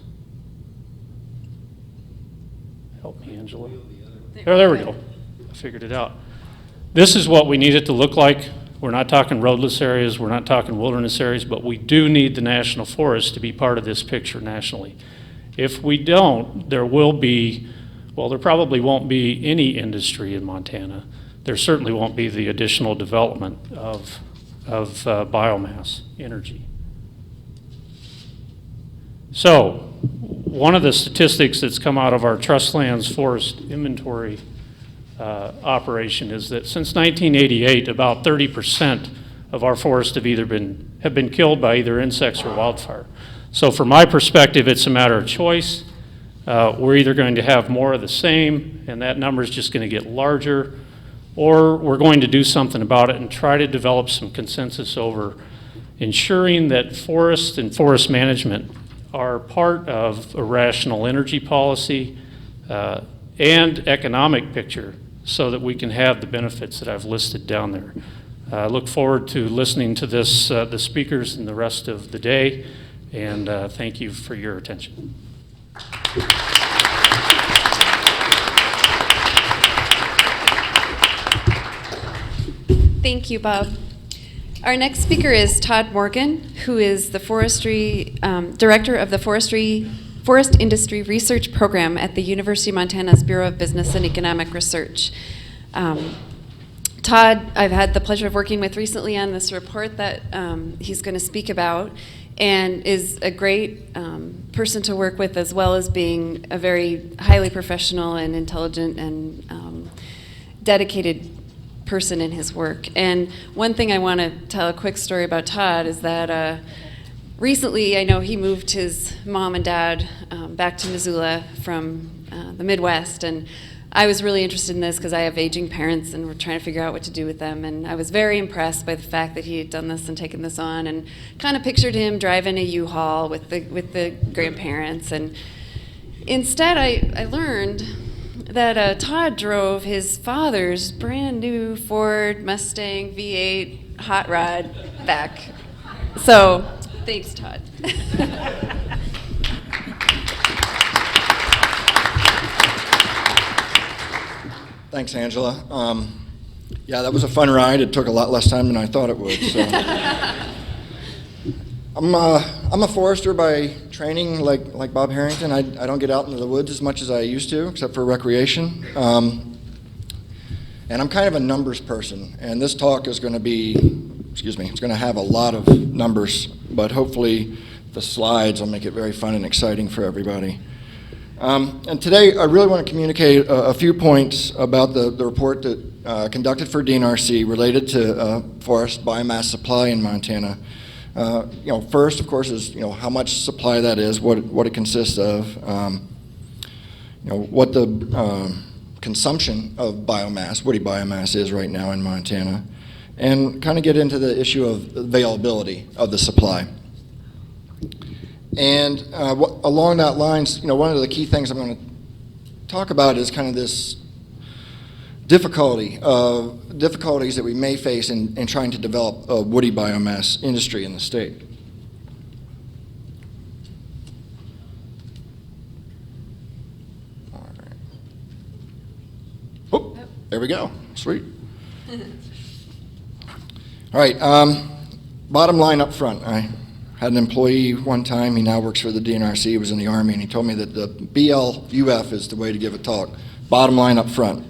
Speaker 5: Help me, Angela. There we go. I figured it out. This is what we need it to look like. We're not talking roadless areas, we're not talking wilderness areas, but we do need the national forest to be part of this picture nationally. If we don't, there will be, well, there probably won't be any industry in Montana. There certainly won't be the additional development of biomass energy. So, one of the statistics that's come out of our Trust Lands Forest Inventory operation is that since 1988, about 30% of our forests have been killed by either insects or wildfire. So from my perspective, it's a matter of choice. We're either going to have more of the same, and that number is just going to get larger, or we're going to do something about it and try to develop some consensus over ensuring that forest and forest management are part of a rational energy policy and economic picture so that we can have the benefits that I've listed down there. I look forward to listening to this, the speakers and the rest of the day, and thank you for your attention.
Speaker 2: Thank you, Bob. Our next speaker is Todd Morgan, who is the forestry director of the Forest Industry Research Program at the University of Montana's Bureau of Business and Economic Research. Todd, I've had the pleasure of working with recently on this report that he's going to speak about, and is a great person to work with, as well as being a very highly professional and intelligent and dedicated person in his work. And one thing I want to tell a quick story about Todd is that recently, I know he moved his mom and dad back to Missoula from the Midwest, and I was really interested in this because I have aging parents and we're trying to figure out what to do with them. And I was very impressed by the fact that he had done this and taken this on, and kind of pictured him driving a U-Haul with the grandparents. And instead, I learned that Todd drove his father's brand new Ford Mustang V8 hot rod back. So, thanks, Todd.
Speaker 6: Thanks, Angela. Yeah, that was a fun ride. It took a lot less time than I thought it would. So. I'm a forester by training, like Bob Harrington. I don't get out into the woods as much as I used to, except for recreation. And I'm kind of a numbers person. And this talk is going to be, it's going to have a lot of numbers, but hopefully the slides will make it very fun and exciting for everybody. And today I really want to communicate a few points about the report that conducted for DNRC related to forest biomass supply in Montana. First, of course, is how much supply that is, what it consists of, what the consumption of biomass, woody biomass, is right now in Montana, and kind of get into the issue of availability of the supply. And along that lines, one of the key things I'm going to talk about is kind of this difficulties that we may face in trying to develop a woody biomass industry in the state. All right. Oh, there we go. Sweet. All right, bottom line up front. I had an employee one time, he now works for the DNRC, he was in the Army, and he told me that the BLUF is the way to give a talk. Bottom line up front.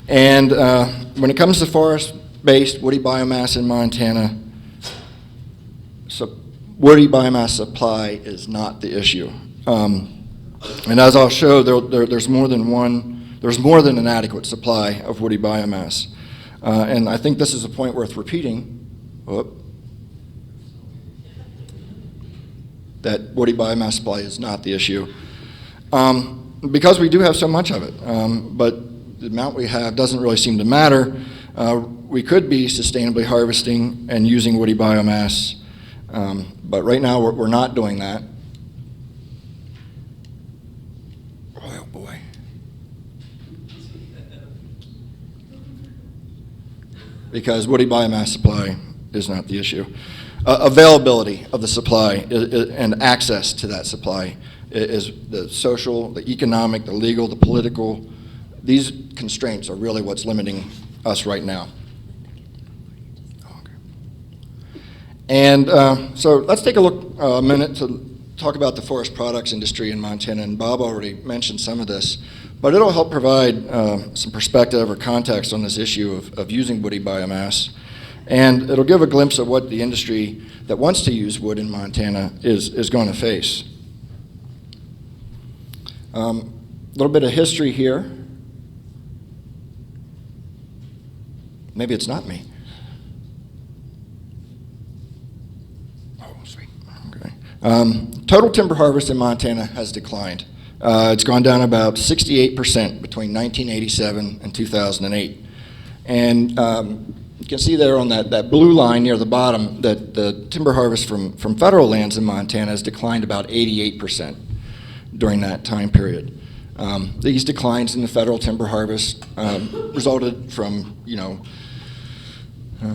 Speaker 6: And when it comes to forest-based woody biomass in Montana, woody biomass supply is not the issue. And as I'll show, there's more than an adequate supply of woody biomass. And I think this is a point worth repeating. That woody biomass supply is not the issue. Because we do have so much of it, but the amount we have doesn't really seem to matter. We could be sustainably harvesting and using woody biomass, but right now we're not doing that. Oh boy. Because woody biomass supply is not the issue. Availability of the supply and access to that supply is the social, the economic, the legal, the political. These constraints are really what's limiting us right now. Okay. And so let's take a minute to talk about the forest products industry in Montana. And Bob already mentioned some of this, but it'll help provide some perspective or context on this issue of using woody biomass. And it'll give a glimpse of what the industry that wants to use wood in Montana is going to face. A little bit of history here. Maybe it's not me. Oh, sweet. Okay. Total timber harvest in Montana has declined. It's gone down about 68% between 1987 and 2008. And you can see there on that blue line near the bottom that the timber harvest from federal lands in Montana has declined about 88% during that time period. These declines in the federal timber harvest resulted from,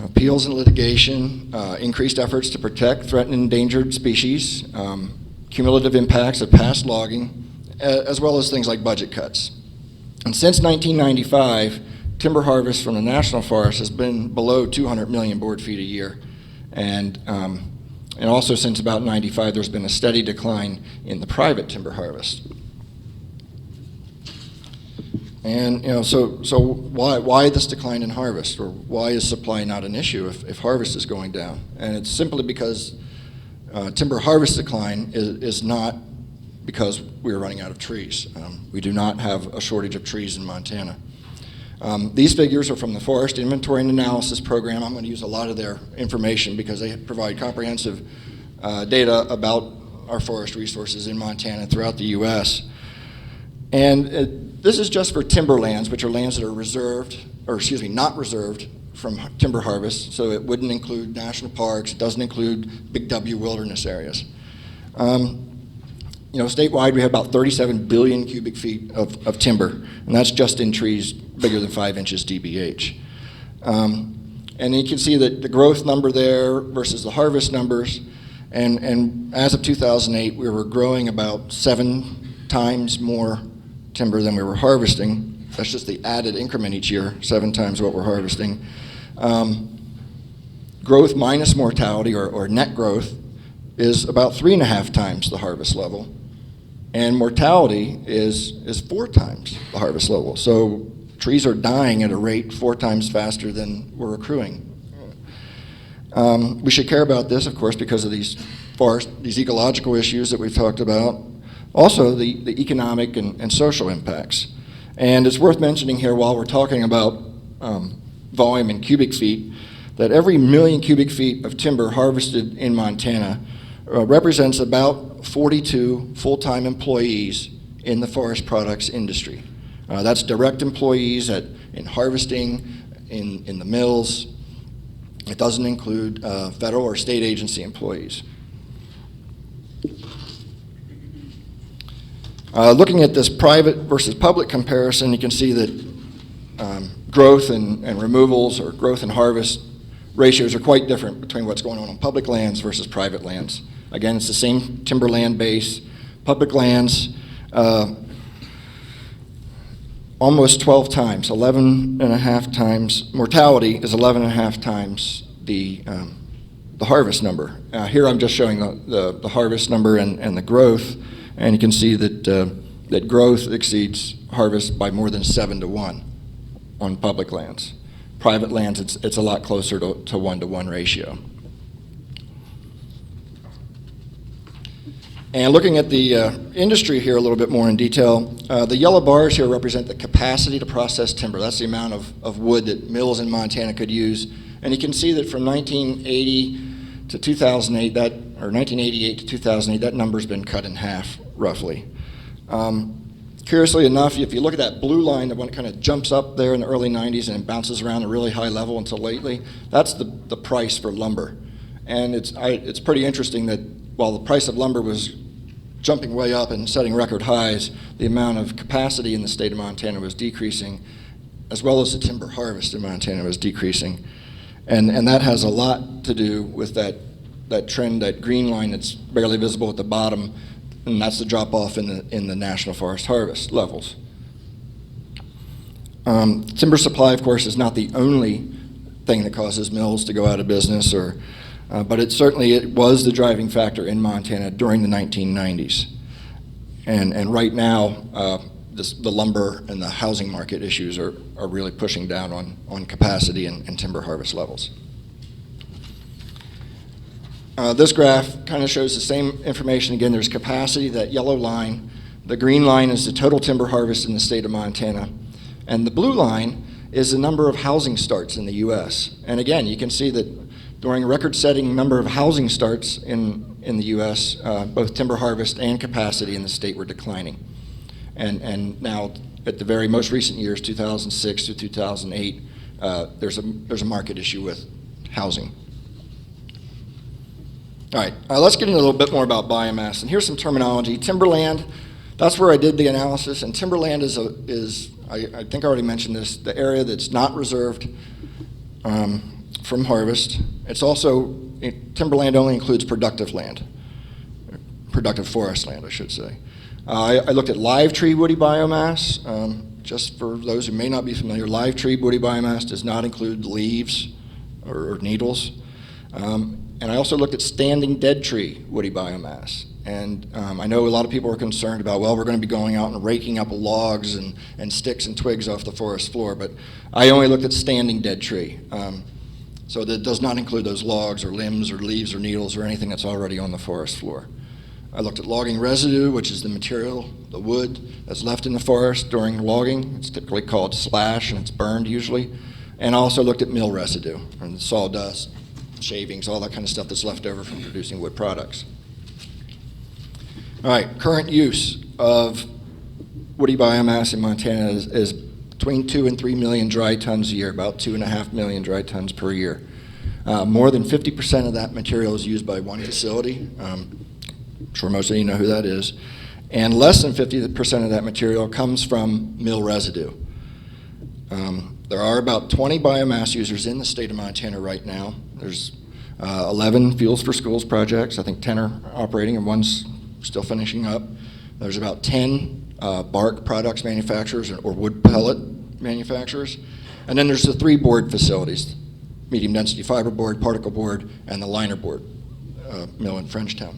Speaker 6: appeals and litigation, increased efforts to protect threatened and endangered species, cumulative impacts of past logging, as well as things like budget cuts. And since 1995, timber harvest from the national forest has been below 200 million board feet a year. And also since about 95, there's been a steady decline in the private timber harvest. And so why this decline in harvest, or why is supply not an issue if harvest is going down? And it's simply because timber harvest decline is not because we're running out of trees. We do not have a shortage of trees in Montana. These figures are from the Forest Inventory and Analysis Program. I'm going to use a lot of their information because they provide comprehensive data about our forest resources in Montana and throughout the U.S. And this is just for timberlands, which are lands that are reserved, or excuse me, not reserved from timber harvest. So it wouldn't include national parks. It doesn't include big W wilderness areas. Statewide, we have about 37 billion cubic feet of timber, and that's just in trees bigger than 5 inches DBH. And you can see that the growth number there versus the harvest numbers, and as of 2008, we were growing about 7 times more timber than we were harvesting. That's just the added increment each year, 7 times what we're harvesting. Growth minus mortality, or net growth, is about 3.5 times the harvest level. And mortality is 4 times the harvest level. So trees are dying at a rate 4 times faster than we're accruing. We should care about this, of course, because of these ecological issues that we've talked about. Also, the economic and social impacts. And it's worth mentioning here while we're talking about volume in cubic feet, that every million cubic feet of timber harvested in Montana represents about 42 full-time employees in the forest products industry. That's direct employees in harvesting, in the mills. It doesn't include federal or state agency employees. Looking at this private versus public comparison, you can see that growth and removals, or growth and harvest ratios, are quite different between what's going on public lands versus private lands. Again, it's the same timberland base. Public lands, almost 12 times, 11.5 times. Mortality is 11.5 times the harvest number. Here I'm just showing the harvest number and the growth, and you can see that growth exceeds harvest by more than 7 to 1 on public lands. Private lands, it's a lot closer to 1-to-1 ratio. And looking at the industry here a little bit more in detail, the yellow bars here represent the capacity to process timber. That's the amount of wood that mills in Montana could use. And you can see that from 1980 to 2008, or 1988 to 2008, that number's been cut in half, roughly. Curiously enough, if you look at that blue line, the one that kind of jumps up there in the early 90s and bounces around a really high level until lately, that's the price for lumber. And it's pretty interesting that while the price of lumber was jumping way up and setting record highs, the amount of capacity in the state of Montana was decreasing, as well as the timber harvest in Montana was decreasing. And that has a lot to do with that trend, that green line that's barely visible at the bottom, and that's the drop off in the national forest harvest levels. Timber supply, of course, is not the only thing that causes mills to go out of business, but it was the driving factor in Montana during the 1990s. And right now, the lumber and the housing market issues are really pushing down on capacity and timber harvest levels. This graph kind of shows the same information. Again, there's capacity, that yellow line. The green line is the total timber harvest in the state of Montana. And the blue line is the number of housing starts in the U.S. And again, you can see that during a record-setting number of housing starts in the U.S., both timber harvest and capacity in the state were declining. And now, at the very most recent years, 2006 to 2008, there's a market issue with housing. All right, let's get into a little bit more about biomass. And here's some terminology. Timberland, that's where I did the analysis. And timberland is I think I already mentioned this, the area that's not reserved from harvest. It's also, timberland only includes productive land, productive forest land, I should say. I looked at live tree woody biomass. Just for those who may not be familiar, live tree woody biomass does not include leaves or needles. And I also looked at standing dead tree woody biomass. And I know a lot of people are concerned about, well, we're going to be going out and raking up logs and sticks and twigs off the forest floor, but I only looked at standing dead tree. So that does not include those logs or limbs or leaves or needles or anything that's already on the forest floor. I looked at logging residue, which is the material, the wood that's left in the forest during logging. It's typically called slash, and it's burned usually. And I also looked at mill residue, and sawdust, shavings, all that kind of stuff that's left over from producing wood products. All right, current use of woody biomass in Montana is between 2 and 3 million dry tons a year, about 2.5 million dry tons per year. More than 50% of that material is used by one facility. I'm sure most of you know who that is. And less than 50% of that material comes from mill residue. There are about 20 biomass users in the state of Montana right now. There's 11 Fuels for Schools projects. I think 10 are operating and one's still finishing up. There's about 10 bark products manufacturers or wood pellet manufacturers. And then there's the 3 board facilities, medium density fiber board, particle board, and the liner board mill in Frenchtown.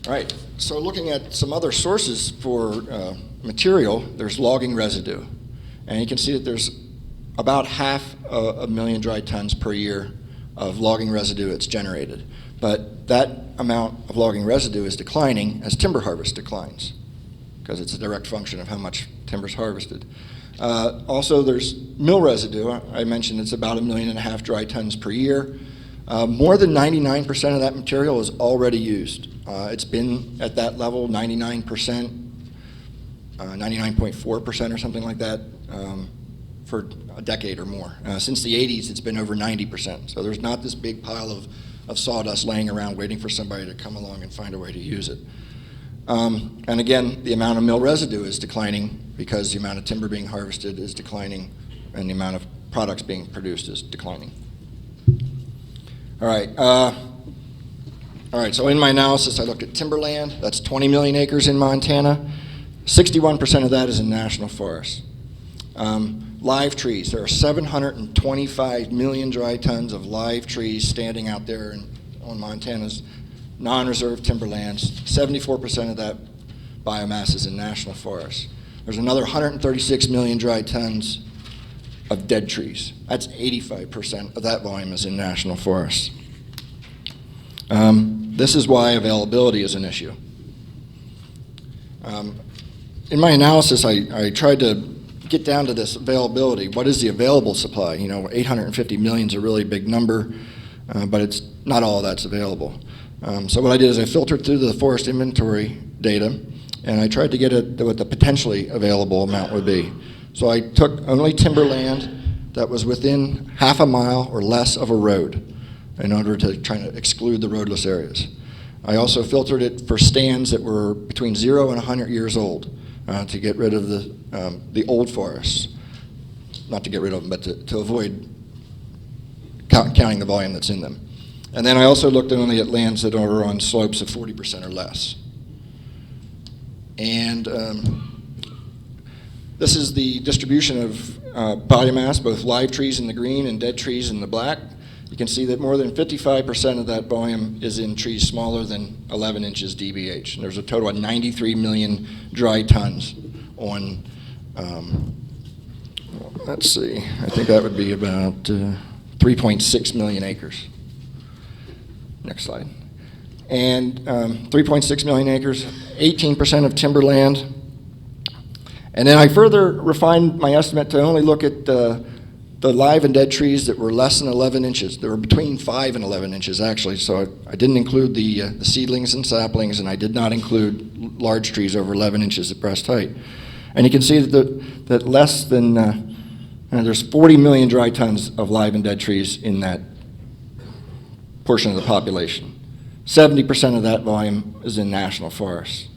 Speaker 6: All right, so looking at some other sources for material, there's logging residue. And you can see that there's about 500,000 dry tons per year of logging residue that's generated. But that amount of logging residue is declining as timber harvest declines, because it's a direct function of how much timber is harvested. Also, there's mill residue. I mentioned it's about 1.5 million dry tons per year. More than 99% of that material is already used. It's been at that level, 99%, 99.4% or something like that, for a decade or more. Since the 80s, it's been over 90%. So there's not this big pile of sawdust laying around waiting for somebody to come along and find a way to use it. And again, the amount of mill residue is declining because the amount of timber being harvested is declining and the amount of products being produced is declining. All right, so in my analysis, I looked at timberland. That's 20 million acres in Montana. 61% of that is in national forests. Live trees. There are 725 million dry tons of live trees standing out there on Montana's non-reserve timberlands. 74% of that biomass is in national forests. There's another 136 million dry tons of dead trees. That's 85% of that volume is in national forests. This is why availability is an issue. In my analysis, I tried to get down to this availability. What is the available supply? 850 million is a really big number, but it's not all that's available. So what I did is I filtered through the forest inventory data, and I tried to get at what the potentially available amount would be. So I took only timberland that was within half a mile or less of a road in order to try to exclude the roadless areas. I also filtered it for stands that were between 0 and 100 years old to get rid of the old forests. Not to get rid of them, but to avoid counting the volume that's in them. And then I also looked only at lands that are on slopes of 40% or less. And this is the distribution of biomass, both live trees in the green and dead trees in the black. You can see that more than 55% of that volume is in trees smaller than 11 inches DBH. And there's a total of 93 million dry tons on, let's see, I think that would be about 3.6 million acres. Next slide. And 3.6 million acres, 18% of timberland. And then I further refined my estimate to only look at the live and dead trees that were less than 11 inches. They were between 5 and 11 inches, actually. So I didn't include the seedlings and saplings, and I did not include large trees over 11 inches at breast height. And you can see that less than, there's 40 million dry tons of live and dead trees in that portion of the population. 70% of that volume is in national forests.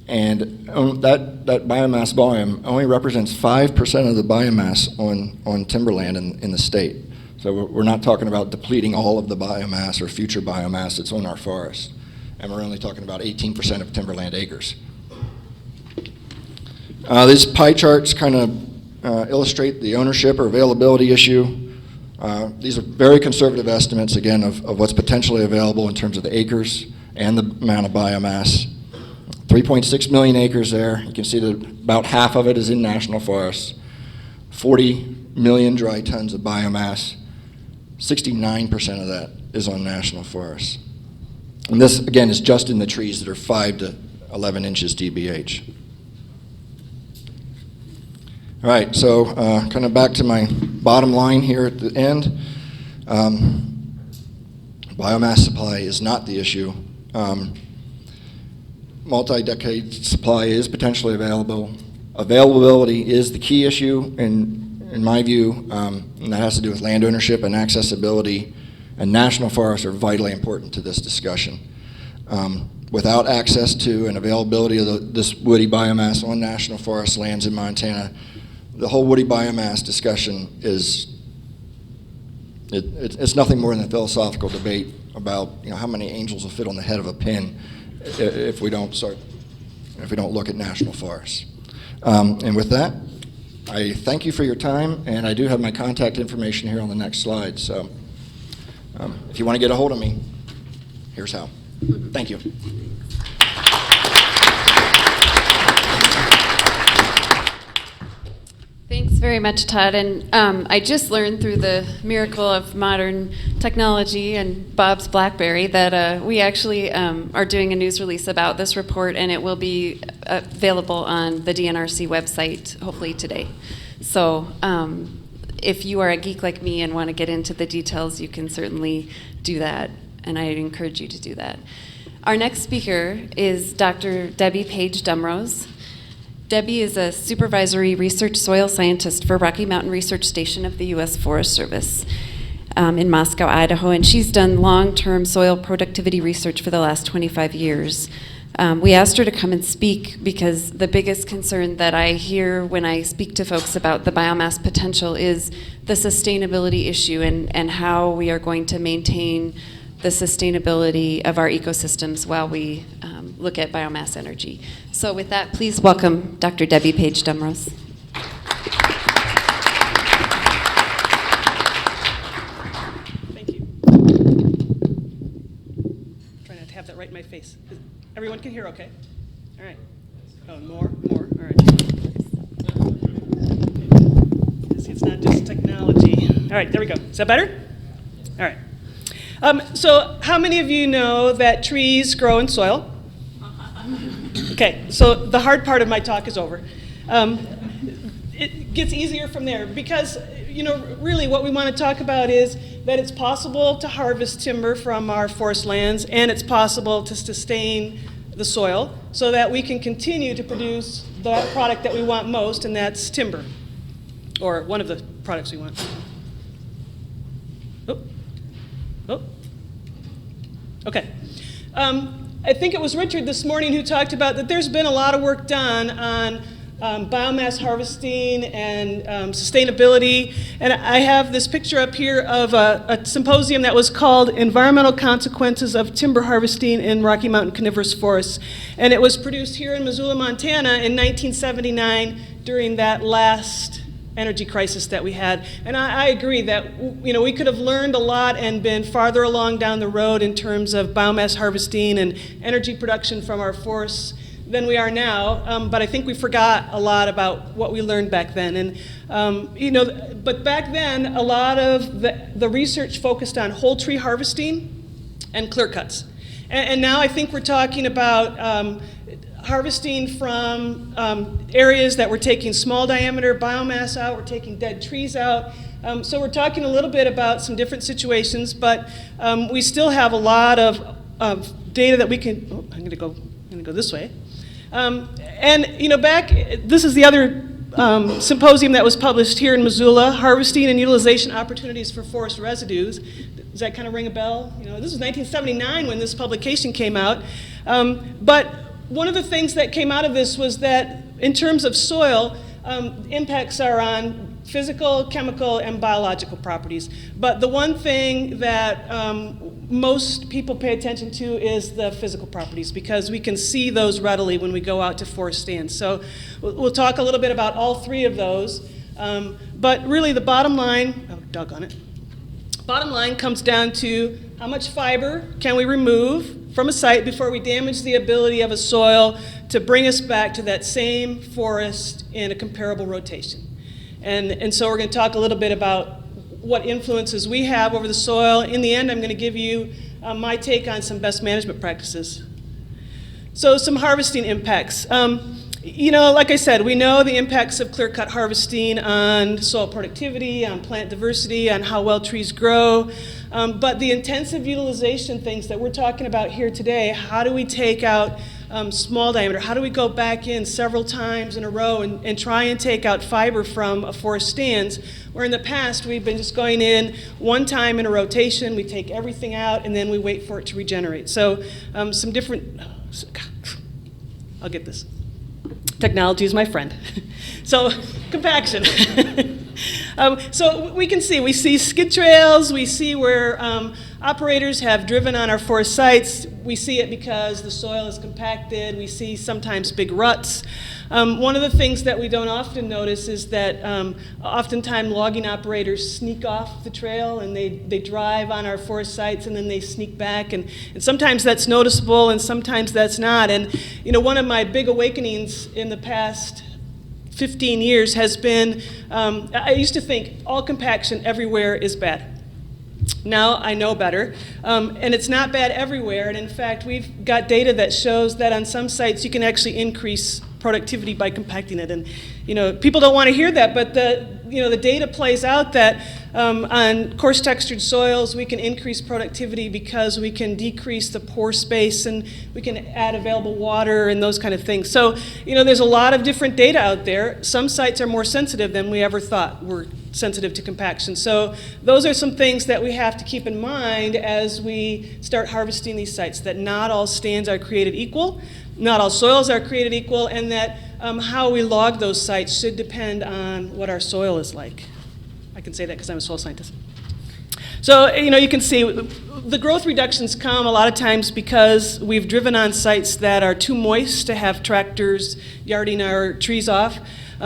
Speaker 6: And that biomass volume only represents 5% of the biomass on timberland in the state. So we're not talking about depleting all of the biomass or future biomass that's on our forests. And we're only talking about 18% of timberland acres. These pie charts kind of illustrate the ownership or availability issue. These are very conservative estimates, again, of what's potentially available in terms of the acres and the amount of biomass. 3.6 million acres there. You can see that about half of it is in national forests. 40 million dry tons of biomass. 69% of that is on national forests. And this, again, is just in the trees that are 5 to 11 inches DBH. All right, so kind of back to my bottom line here at the end. Biomass supply is not the issue. Multi-decade supply is potentially available. Availability is the key issue in my view, and that has to do with land ownership and accessibility, and national forests are vitally important to this discussion. Without access to and availability of this woody biomass on national forest lands in Montana, the whole woody biomass discussion it's nothing more than a philosophical debate about how many angels will fit on the head of a pin if we don't look at national forests. And with that, I thank you for your time, and I do have my contact information here on the next slide. So if you want to get a hold of me, here's how. Thank you.
Speaker 2: Thanks very much, Todd. And I just learned through the miracle of modern technology and Bob's BlackBerry that we actually are doing a news release about this report, and it will be available on the DNRC website hopefully today. So if you are a geek like me and want to get into the details, you can certainly do that, and I encourage you to do that. Our next speaker is Dr. Debbie Page Dumrose. Debbie is a supervisory research soil scientist for Rocky Mountain Research Station of the U.S. Forest Service in Moscow, Idaho, and she's done long-term soil productivity research for the last 25 years. We asked her to come and speak because the biggest concern that I hear when I speak to folks about the biomass potential is the sustainability issue and how we are going to maintain the sustainability of our ecosystems while we look at biomass energy. So with that, please welcome Dr. Debbie Page Dumrose.
Speaker 7: right in my face. Everyone can hear okay? All right. Oh, more, all right. See, it's not just technology. All right, there we go. Is that better? All right. So how many of you know that trees grow in soil? Okay, so the hard part of my talk is over. It gets easier from there because, really what we want to talk about is that it's possible to harvest timber from our forest lands, and it's possible to sustain the soil so that we can continue to produce the product that we want most, and that's timber, or one of the products we want. Oh. Okay. I think it was Richard this morning who talked about that there's been a lot of work done on biomass harvesting and sustainability. And I have this picture up here of a symposium that was called Environmental Consequences of Timber Harvesting in Rocky Mountain Coniferous Forests. And it was produced here in Missoula, Montana in 1979 during that last energy crisis that we had. And I agree that we could have learned a lot and been farther along down the road in terms of biomass harvesting and energy production from our forests than we are now, but I think we forgot a lot about what we learned back then. And but back then, a lot of the research focused on whole tree harvesting and clear cuts. And now I think we're talking about harvesting from areas that we're taking small diameter biomass out, we're taking dead trees out. So we're talking a little bit about some different situations, but we still have a lot of data that we can. Oh, I'm going to go this way. This is the other symposium that was published here in Missoula, Harvesting and Utilization Opportunities for Forest Residues. Does that kind of ring a bell? This was 1979 when this publication came out. But one of the things that came out of this was that in terms of soil, impacts are on physical, chemical, and biological properties. But the one thing that most people pay attention to is the physical properties, because we can see those readily when we go out to forest stands. So we'll talk a little bit about all three of those. But really the bottom line, doggone it. Bottom line comes down to how much fiber can we remove from a site before we damage the ability of a soil to bring us back to that same forest in a comparable rotation. And so we're going to talk a little bit about what influences we have over the soil. In the end, I'm going to give you my take on some best management practices. So some harvesting impacts. Like I said, we know the impacts of clear-cut harvesting on soil productivity, on plant diversity, on how well trees grow. But the intensive utilization things that we're talking about here today, how do we take out small diameter? How do we go back in several times in a row and try and take out fiber from a forest stands, where in the past we've been just going in one time in a rotation, we take everything out, and then we wait for it to regenerate. So some different, I'll get this. Technology is my friend. So compaction. So we see skid trails, we see where operators have driven on our forest sites. We see it because the soil is compacted. We see sometimes big ruts. One of the things that we don't often notice is that oftentimes logging operators sneak off the trail and they drive on our forest sites and then they sneak back. And sometimes that's noticeable and sometimes that's not. And one of my big awakenings in the past 15 years has been, I used to think all compaction everywhere is bad. Now I know better, and it's not bad everywhere, and in fact we've got data that shows that on some sites you can actually increase productivity by compacting it. And people don't want to hear that, but the data plays out that on coarse textured soils we can increase productivity because we can decrease the pore space and we can add available water and those kind of things. So there's a lot of different data out there. Some sites are more sensitive than we ever thought were sensitive to compaction. So those are some things that we have to keep in mind as we start harvesting these sites, that not all stands are created equal, not all soils are created equal, and that how we log those sites should depend on what our soil is like. I can say that because I'm a soil scientist. So, you can see the growth reductions come a lot of times because we've driven on sites that are too moist to have tractors yarding our trees off.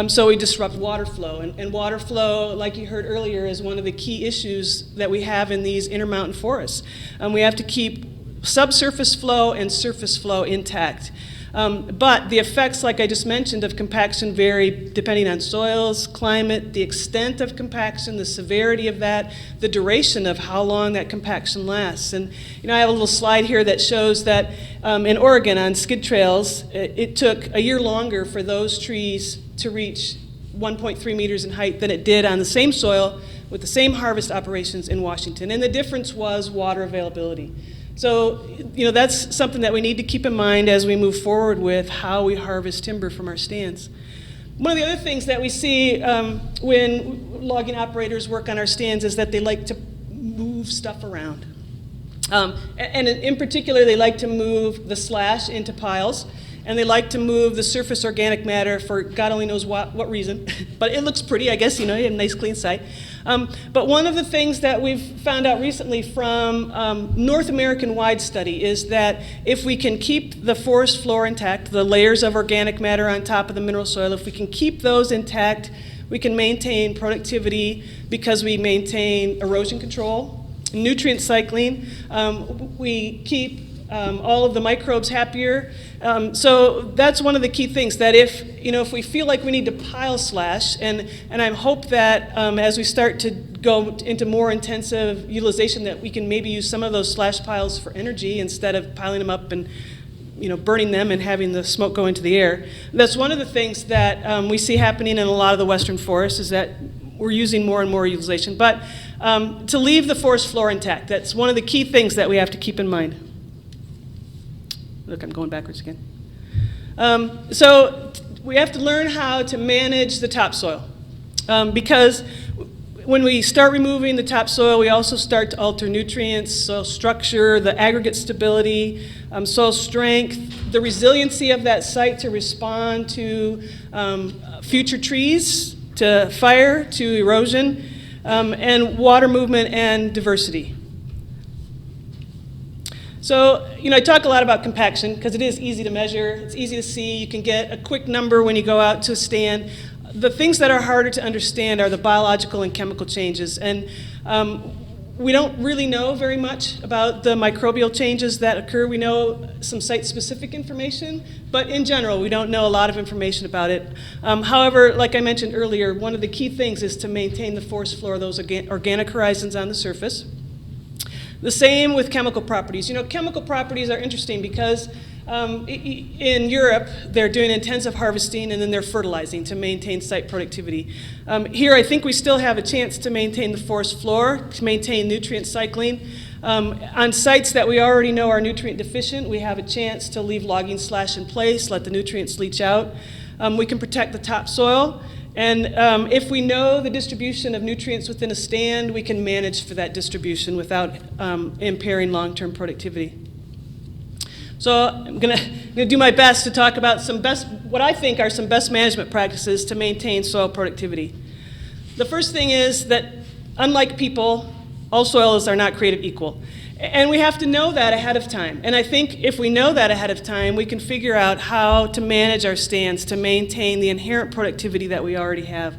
Speaker 7: So we disrupt water flow. And water flow, like you heard earlier, is one of the key issues that we have in these intermountain forests. We have to keep subsurface flow and surface flow intact. But the effects, like I just mentioned, of compaction vary depending on soils, climate, the extent of compaction, the severity of that, the duration of how long that compaction lasts. And I have a little slide here that shows that in Oregon on skid trails, it took a year longer for those trees to reach 1.3 meters in height than it did on the same soil with the same harvest operations in Washington. And the difference was water availability. So, that's something that we need to keep in mind as we move forward with how we harvest timber from our stands. One of the other things that we see when logging operators work on our stands is that they like to move stuff around. And in particular, they like to move the slash into piles, and they like to move the surface organic matter for God only knows what reason. But it looks pretty, I guess, you have a nice clean site. But one of the things that we've found out recently from North American-wide study is that if we can keep the forest floor intact, the layers of organic matter on top of the mineral soil, if we can keep those intact, we can maintain productivity because we maintain erosion control, nutrient cycling. We keep all of the microbes happier. So that's one of the key things, that if we feel like we need to pile slash, and I hope that as we start to go into more intensive utilization, that we can maybe use some of those slash piles for energy instead of piling them up and burning them and having the smoke go into the air. That's one of the things that we see happening in a lot of the western forests, is that we're using more and more utilization. But to leave the forest floor intact, that's one of the key things that we have to keep in mind. Look, I'm going backwards again. So we have to learn how to manage the topsoil, because when we start removing the topsoil, we also start to alter nutrients, soil structure, the aggregate stability, soil strength, the resiliency of that site to respond to future trees, to fire, to erosion, and water movement and diversity. So, I talk a lot about compaction because it is easy to measure, it's easy to see, you can get a quick number when you go out to a stand. The things that are harder to understand are the biological and chemical changes, and we don't really know very much about the microbial changes that occur. We know some site-specific information, but in general, we don't know a lot of information about it. However, like I mentioned earlier, one of the key things is to maintain the forest floor, those organic horizons on the surface. The same with chemical properties. Chemical properties are interesting because in Europe, they're doing intensive harvesting and then they're fertilizing to maintain site productivity. Here, I think we still have a chance to maintain the forest floor, to maintain nutrient cycling. On sites that we already know are nutrient deficient, we have a chance to leave logging slash in place, let the nutrients leach out. We can protect the topsoil. And if we know the distribution of nutrients within a stand, we can manage for that distribution without impairing long-term productivity. So I'm going to do my best to talk about what I think are some best management practices to maintain soil productivity. The first thing is that, unlike people, all soils are not created equal. And we have to know that ahead of time. And I think if we know that ahead of time, we can figure out how to manage our stands to maintain the inherent productivity that we already have.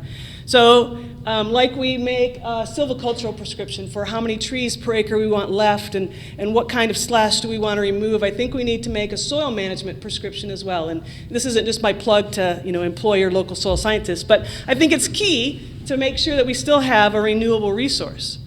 Speaker 7: So like we make a silvicultural prescription for how many trees per acre we want left and what kind of slash do we want to remove, I think we need to make a soil management prescription as well. And this isn't just my plug to employ your local soil scientists, but I think it's key to make sure that we still have a renewable resource.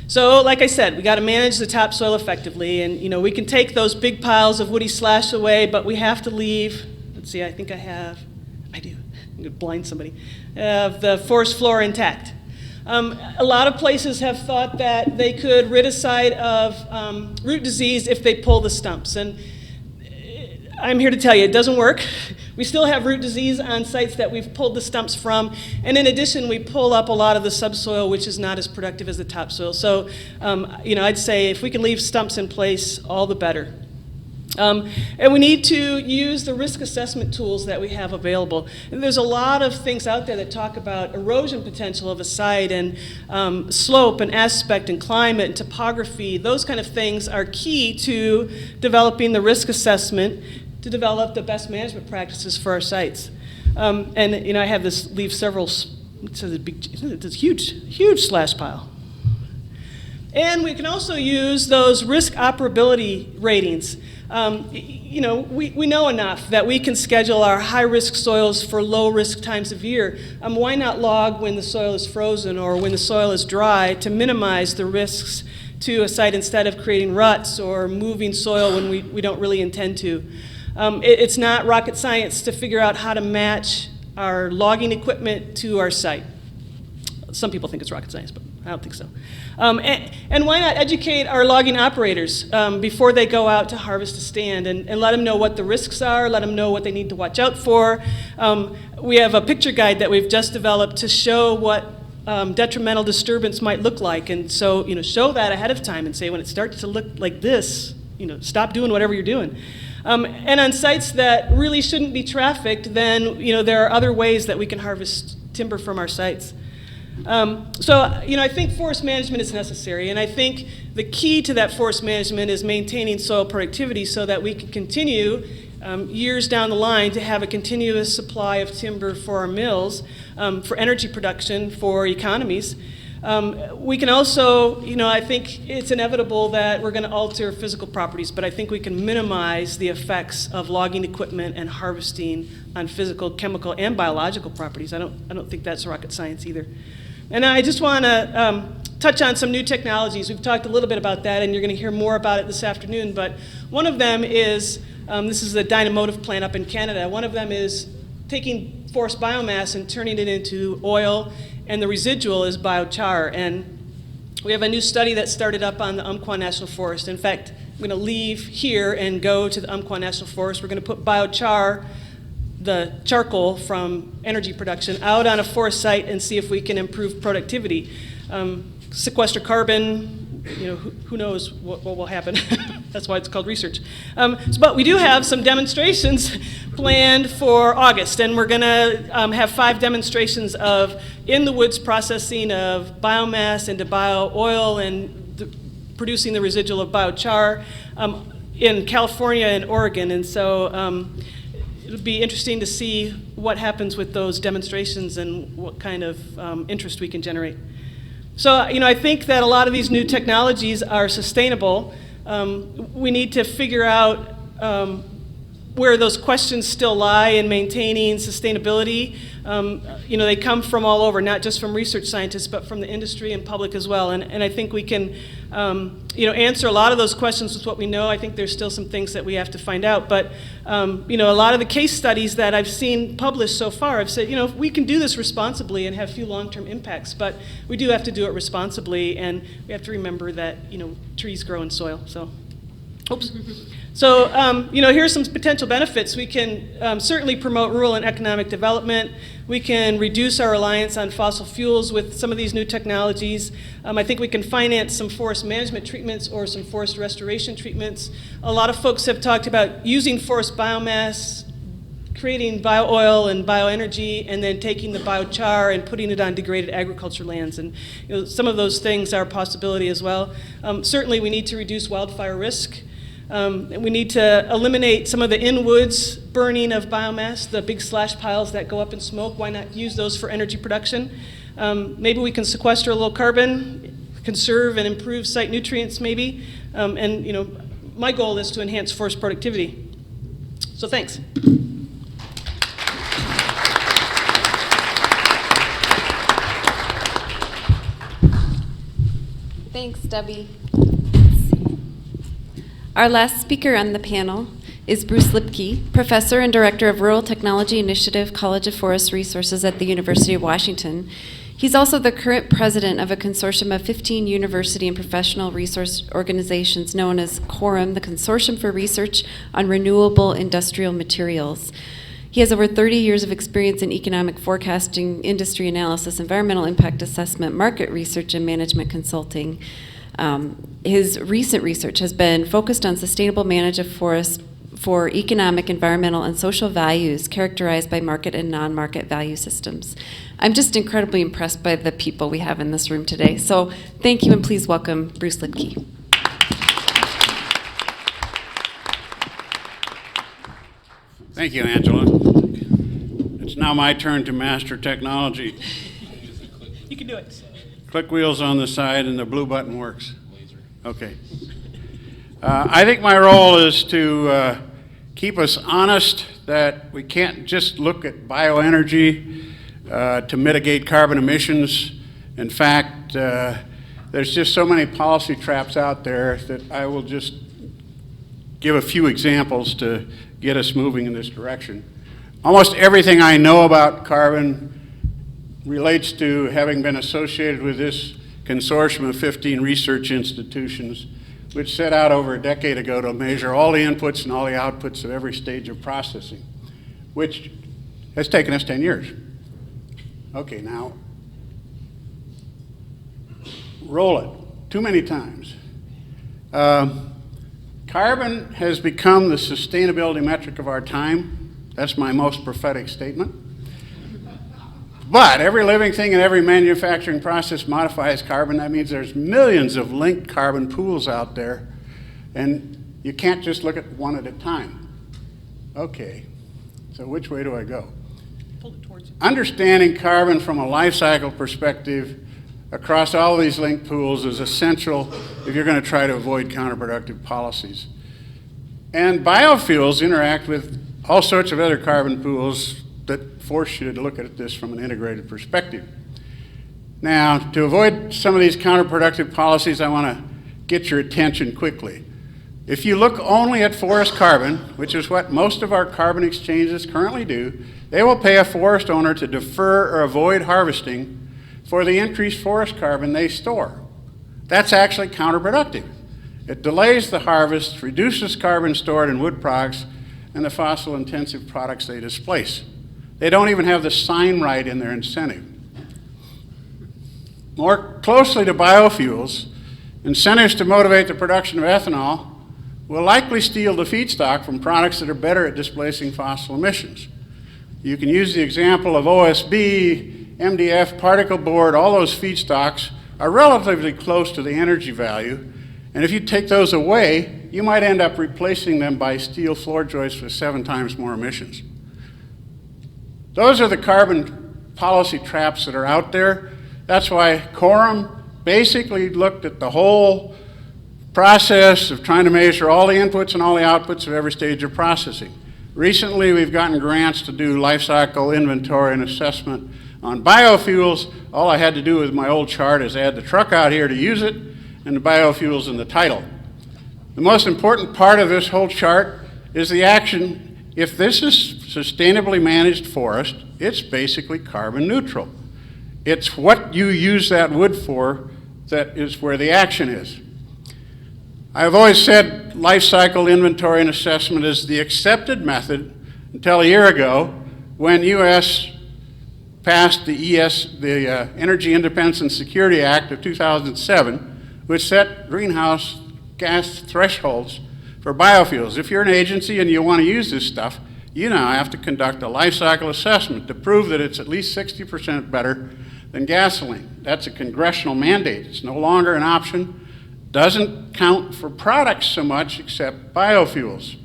Speaker 7: So, like I said, we got to manage the topsoil effectively, and we can take those big piles of woody slash away, but we have to leave. Let's see, I do. I'm going to blind somebody. The forest floor intact. A lot of places have thought that they could rid a site of root disease if they pull the stumps, and I'm here to tell you it doesn't work. We still have root disease on sites that we've pulled the stumps from, and in addition, we pull up a lot of the subsoil, which is not as productive as the topsoil. So, I'd say if we can leave stumps in place, all the better. And we need to use the risk assessment tools that we have available. And there's a lot of things out there that talk about erosion potential of a site and slope and aspect and climate and topography. Those kind of things are key to developing the risk assessment to develop the best management practices for our sites. And I have leave several, it's a huge slash pile. And we can also use those risk operability ratings. You know, we know enough that we can schedule our high-risk soils for low-risk times of year. Why not log when the soil is frozen or when the soil is dry to minimize the risks to a site instead of creating ruts or moving soil when we don't really intend to? It's not rocket science to figure out how to match our logging equipment to our site. Some people think it's rocket science, but I don't think so. And why not educate our logging operators before they go out to harvest a stand and let them know what the risks are, let them know what they need to watch out for. We have a picture guide that we've just developed to show what detrimental disturbance might look like. And so, you know, show that ahead of time and say when it starts to look like this, you know, stop doing whatever you're doing. And on sites that really shouldn't be trafficked, then, you know, there are other ways that we can harvest timber from our sites. So, you know, I think forest management is necessary, and I think the key to that forest management is maintaining soil productivity so that we can continue years down the line to have a continuous supply of timber for our mills, for energy production, for economies. We can also, you know, I think it's inevitable that we're going to alter physical properties, but I think we can minimize the effects of logging equipment and harvesting on physical, chemical, and biological properties. I don't think that's rocket science either. And I just want to touch on some new technologies. We've talked a little bit about that, and you're going to hear more about it this afternoon. But one of them is, this is the Dynamotive plant up in Canada. One of them is taking forest biomass and turning it into oil, and the residual is biochar. And we have a new study that started up on the Umpqua National Forest. In fact, I'm going to leave here and go to the Umpqua National Forest. We're going to put biochar, the charcoal from energy production, out on a forest site and see if we can improve productivity. Sequester carbon, you know, who knows what will happen. That's why it's called research. But we do have some demonstrations planned for August, and we're going to have 5 demonstrations of in-the-woods processing of biomass into bio-oil and producing the residual of biochar in California and Oregon. And so it'll be interesting to see what happens with those demonstrations and what kind of interest we can generate. So, you know, I think that a lot of these new technologies are sustainable. We need to figure out where those questions still lie in maintaining sustainability. You know, they come from all over, not just from research scientists, but from the industry and public as well. And I think we can, you know, answer a lot of those questions with what we know. I think there's still some things that we have to find out. But, you know, a lot of the case studies that I've seen published so far have said, you know, we can do this responsibly and have few long-term impacts, but we do have to do it responsibly, and we have to remember that, you know, trees grow in soil. So, oops. So, you know, here's some potential benefits. We can certainly promote rural and economic development. We can reduce our reliance on fossil fuels with some of these new technologies. I think we can finance some forest management treatments or some forest restoration treatments. A lot of folks have talked about using forest biomass, creating bio-oil and bioenergy, and then taking the biochar and putting it on degraded agriculture lands. And, you know, some of those things are a possibility as well. Certainly, we need to reduce wildfire risk. And we need to eliminate some of the in-woods burning of biomass, the big slash piles that go up in smoke. Why not use those for energy production? Maybe we can sequester a little carbon, conserve and improve site nutrients maybe. And, you know, my goal is to enhance forest productivity. So thanks.
Speaker 2: Thanks, Debbie. Our last speaker on the panel is Bruce Lipke, Professor and Director of Rural Technology Initiative, College of Forest Resources at the University of Washington. He's also the current president of a consortium of 15 university and professional resource organizations known as Quorum, the Consortium for Research on Renewable Industrial Materials. He has over 30 years of experience in economic forecasting, industry analysis, environmental impact assessment, market research, and management consulting. His recent research has been focused on sustainable management of forests for economic, environmental, and social values characterized by market and non-market value systems. I'm just incredibly impressed by the people we have in this room today. So thank you, and please welcome Bruce Lipke.
Speaker 8: Thank you, Angela. It's now my turn to master technology.
Speaker 7: You can do it.
Speaker 8: Click wheels on the side and the blue button works. Okay. I think my role is to keep us honest that we can't just look at bioenergy to mitigate carbon emissions. In fact, there's just so many policy traps out there that I will just give a few examples to get us moving in this direction. Almost everything I know about carbon relates to having been associated with this consortium of 15 research institutions, which set out over a decade ago to measure all the inputs and all the outputs of every stage of processing, which has taken us 10 years. Okay, now, roll it too many times. Carbon has become the sustainability metric of our time. That's my most prophetic statement. But every living thing in every manufacturing process modifies carbon. That means there's millions of linked carbon pools out there, and you can't just look at one at a time. Okay, so which way do I go? Understanding carbon from a life cycle perspective across all these linked pools is essential if you're going to try to avoid counterproductive policies. And biofuels interact with all sorts of other carbon pools that force you to look at this from an integrated perspective. Now, to avoid some of these counterproductive policies, I want to get your attention quickly. If you look only at forest carbon, which is what most of our carbon exchanges currently do, they will pay a forest owner to defer or avoid harvesting for the increased forest carbon they store. That's actually counterproductive. It delays the harvest, reduces carbon stored in wood products, and the fossil-intensive products they displace. They don't even have the sign right in their incentive. More closely to biofuels, incentives to motivate the production of ethanol will likely steal the feedstock from products that are better at displacing fossil emissions. You can use the example of OSB, MDF, particle board. All those feedstocks are relatively close to the energy value, and if you take those away, you might end up replacing them by steel floor joists with 7 times more emissions. Those are the carbon policy traps that are out there. That's why Quorum basically looked at the whole process of trying to measure all the inputs and all the outputs of every stage of processing. Recently, we've gotten grants to do life cycle inventory and assessment on biofuels. All I had to do with my old chart is add the truck out here to use it and the biofuels in the title. The most important part of this whole chart is the action. If this is sustainably managed forest, it's basically carbon neutral. It's what you use that wood for that is where the action is. I've always said life cycle inventory and assessment is the accepted method until a year ago when U.S. passed the Energy Independence and Security Act of 2007, which set greenhouse gas thresholds for biofuels. If you're an agency and you want to use this stuff, you now have to conduct a life cycle assessment to prove that it's at least 60% better than gasoline. That's a congressional mandate. It's no longer an option. Doesn't count for products so much except biofuels.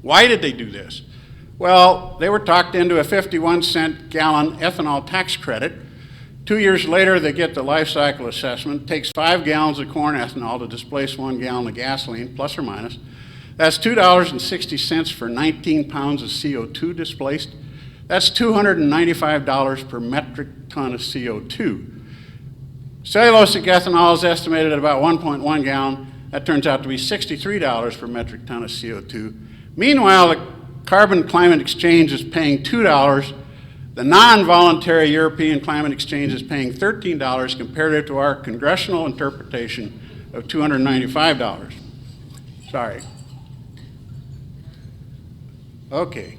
Speaker 8: Why did they do this? Well, they were talked into a 51-cent gallon ethanol tax credit. 2 years later, they get the life cycle assessment. It takes 5 gallons of corn ethanol to displace 1 gallon of gasoline, plus or minus. That's $2.60 for 19 pounds of CO2 displaced. That's $295 per metric ton of CO2. Cellulosic ethanol is estimated at about 1.1 gallon. That turns out to be $63 per metric ton of CO2. Meanwhile, the Carbon Climate Exchange is paying $2. The non-voluntary European Climate Exchange is paying $13 compared to our congressional interpretation of $295. Sorry. Okay.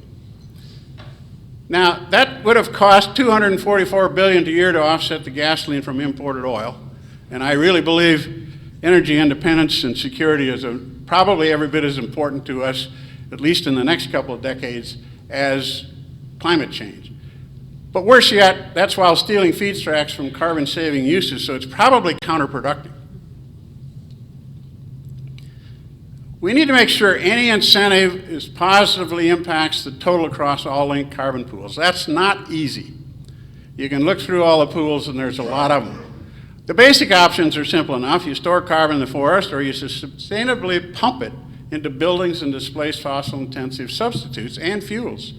Speaker 8: Now, that would have cost $244 billion a year to offset the gasoline from imported oil. And I really believe energy independence and security is probably every bit as important to us, at least in the next couple of decades, as climate change. But worse yet, that's while stealing feedstocks from carbon-saving uses, so it's probably counterproductive. We need to make sure any incentive positively impacts the total across all linked carbon pools. That's not easy. You can look through all the pools and there's a lot of them. The basic options are simple enough. You store carbon in the forest, or you sustainably pump it into buildings and displace fossil-intensive substitutes and fuels.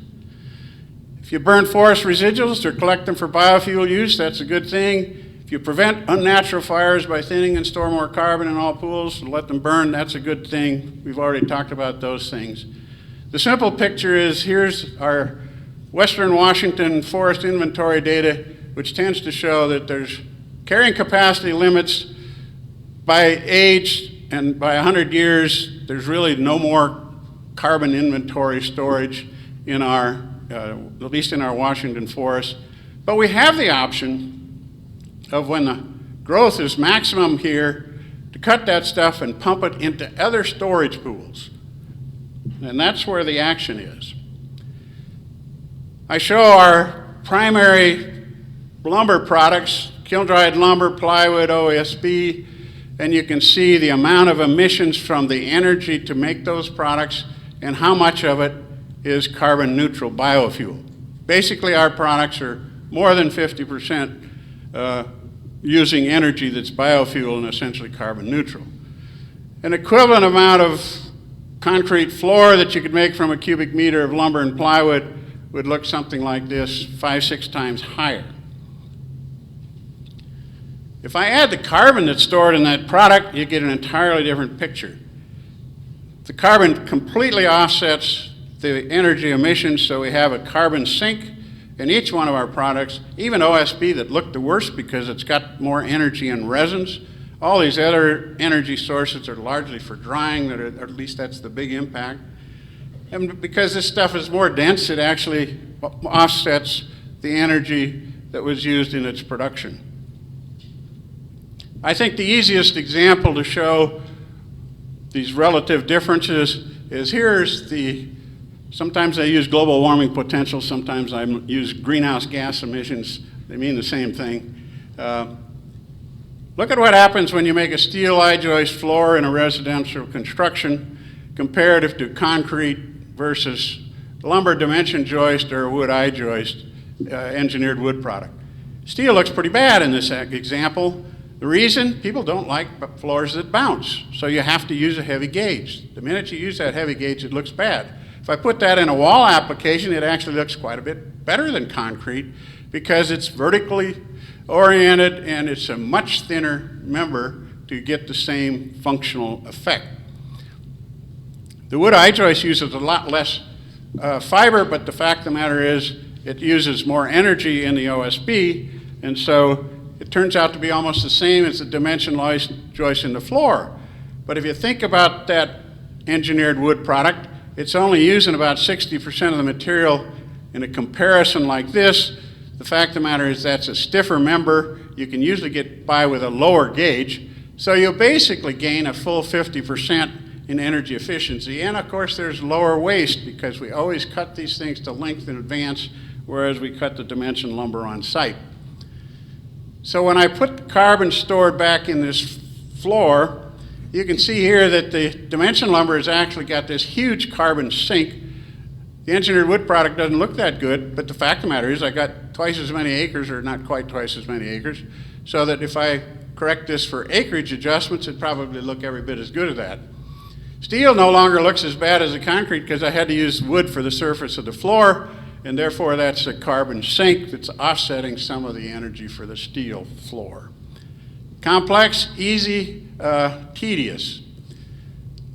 Speaker 8: If you burn forest residuals or collect them for biofuel use, that's a good thing. If you prevent unnatural fires by thinning and store more carbon in all pools and let them burn, that's a good thing. We've already talked about those things. The simple picture is here's our Western Washington forest inventory data, which tends to show that there's carrying capacity limits by age, and by 100 years, there's really no more carbon inventory storage in our, at least in our Washington forest. But we have the option of when the growth is maximum here to cut that stuff and pump it into other storage pools. And that's where the action is. I show our primary lumber products, kiln-dried lumber, plywood, OSB, and you can see the amount of emissions from the energy to make those products and how much of it is carbon neutral biofuel. Basically, our products are more than 50% using energy that's biofuel and essentially carbon neutral. An equivalent amount of concrete floor that you could make from a cubic meter of lumber and plywood would look something like this, 5-6 times higher. If I add the carbon that's stored in that product, you get an entirely different picture. The carbon completely offsets the energy emissions, so we have a carbon sink in each one of our products, even OSB that looked the worst because it's got more energy in resins. All these other energy sources are largely for drying, or at least that's the big impact. And because this stuff is more dense, it actually offsets the energy that was used in its production. I think the easiest example to show these relative differences is here's the, sometimes I use global warming potential, sometimes I use greenhouse gas emissions. They mean the same thing. Look at what happens when you make a steel I-joist floor in a residential construction comparative to concrete versus lumber dimension joist or wood I-joist, engineered wood product. Steel looks pretty bad in this example. The reason? People don't like floors that bounce, so you have to use a heavy gauge. The minute you use that heavy gauge, it looks bad. If I put that in a wall application, it actually looks quite a bit better than concrete because it's vertically oriented and it's a much thinner member to get the same functional effect. The wood I-joist uses a lot less fiber, but the fact of the matter is it uses more energy in the OSB, and so it turns out to be almost the same as the dimension joist in the floor. But if you think about that engineered wood product, it's only using about 60% of the material. In a comparison like this, the fact of the matter is that's a stiffer member. You can usually get by with a lower gauge. So you'll basically gain a full 50% in energy efficiency. And of course there's lower waste because we always cut these things to length in advance, whereas we cut the dimension lumber on site. So when I put the carbon stored back in this floor, you can see here that the dimension lumber has actually got this huge carbon sink. The engineered wood product doesn't look that good, but the fact of the matter is I got twice as many acres, or not quite twice as many acres, so that if I correct this for acreage adjustments, it'd probably look every bit as good as that. Steel no longer looks as bad as the concrete because I had to use wood for the surface of the floor, and therefore that's a carbon sink that's offsetting some of the energy for the steel floor. Complex, easy, tedious.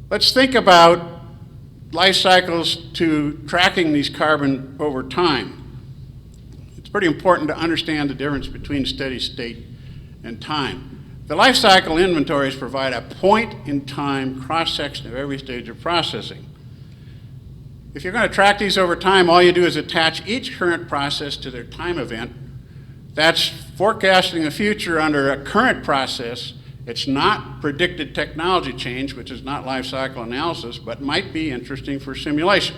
Speaker 8: Let's think about life cycles to tracking these carbon over time. It's pretty important to understand the difference between steady state and time. The life cycle inventories provide a point-in-time cross-section of every stage of processing. If you're going to track these over time, all you do is attach each current process to their time event. That's forecasting the future under a current process. It's not predicted technology change, which is not life cycle analysis, but might be interesting for simulation.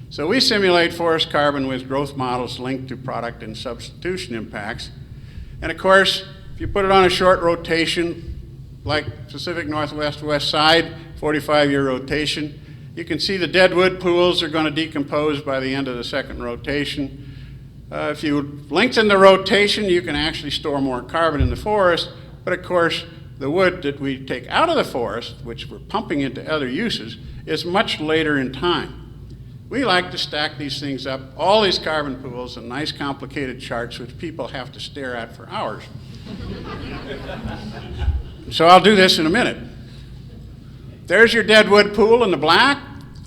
Speaker 8: So we simulate forest carbon with growth models linked to product and substitution impacts. And of course, if you put it on a short rotation, like Pacific Northwest West Side, 45-year rotation, you can see the dead wood pools are going to decompose by the end of the second rotation. If you lengthen the rotation, you can actually store more carbon in the forest, but of course, the wood that we take out of the forest, which we're pumping into other uses, is much later in time. We like to stack these things up, all these carbon pools, in nice complicated charts which people have to stare at for hours. So I'll do this in a minute. There's your dead wood pool in the black.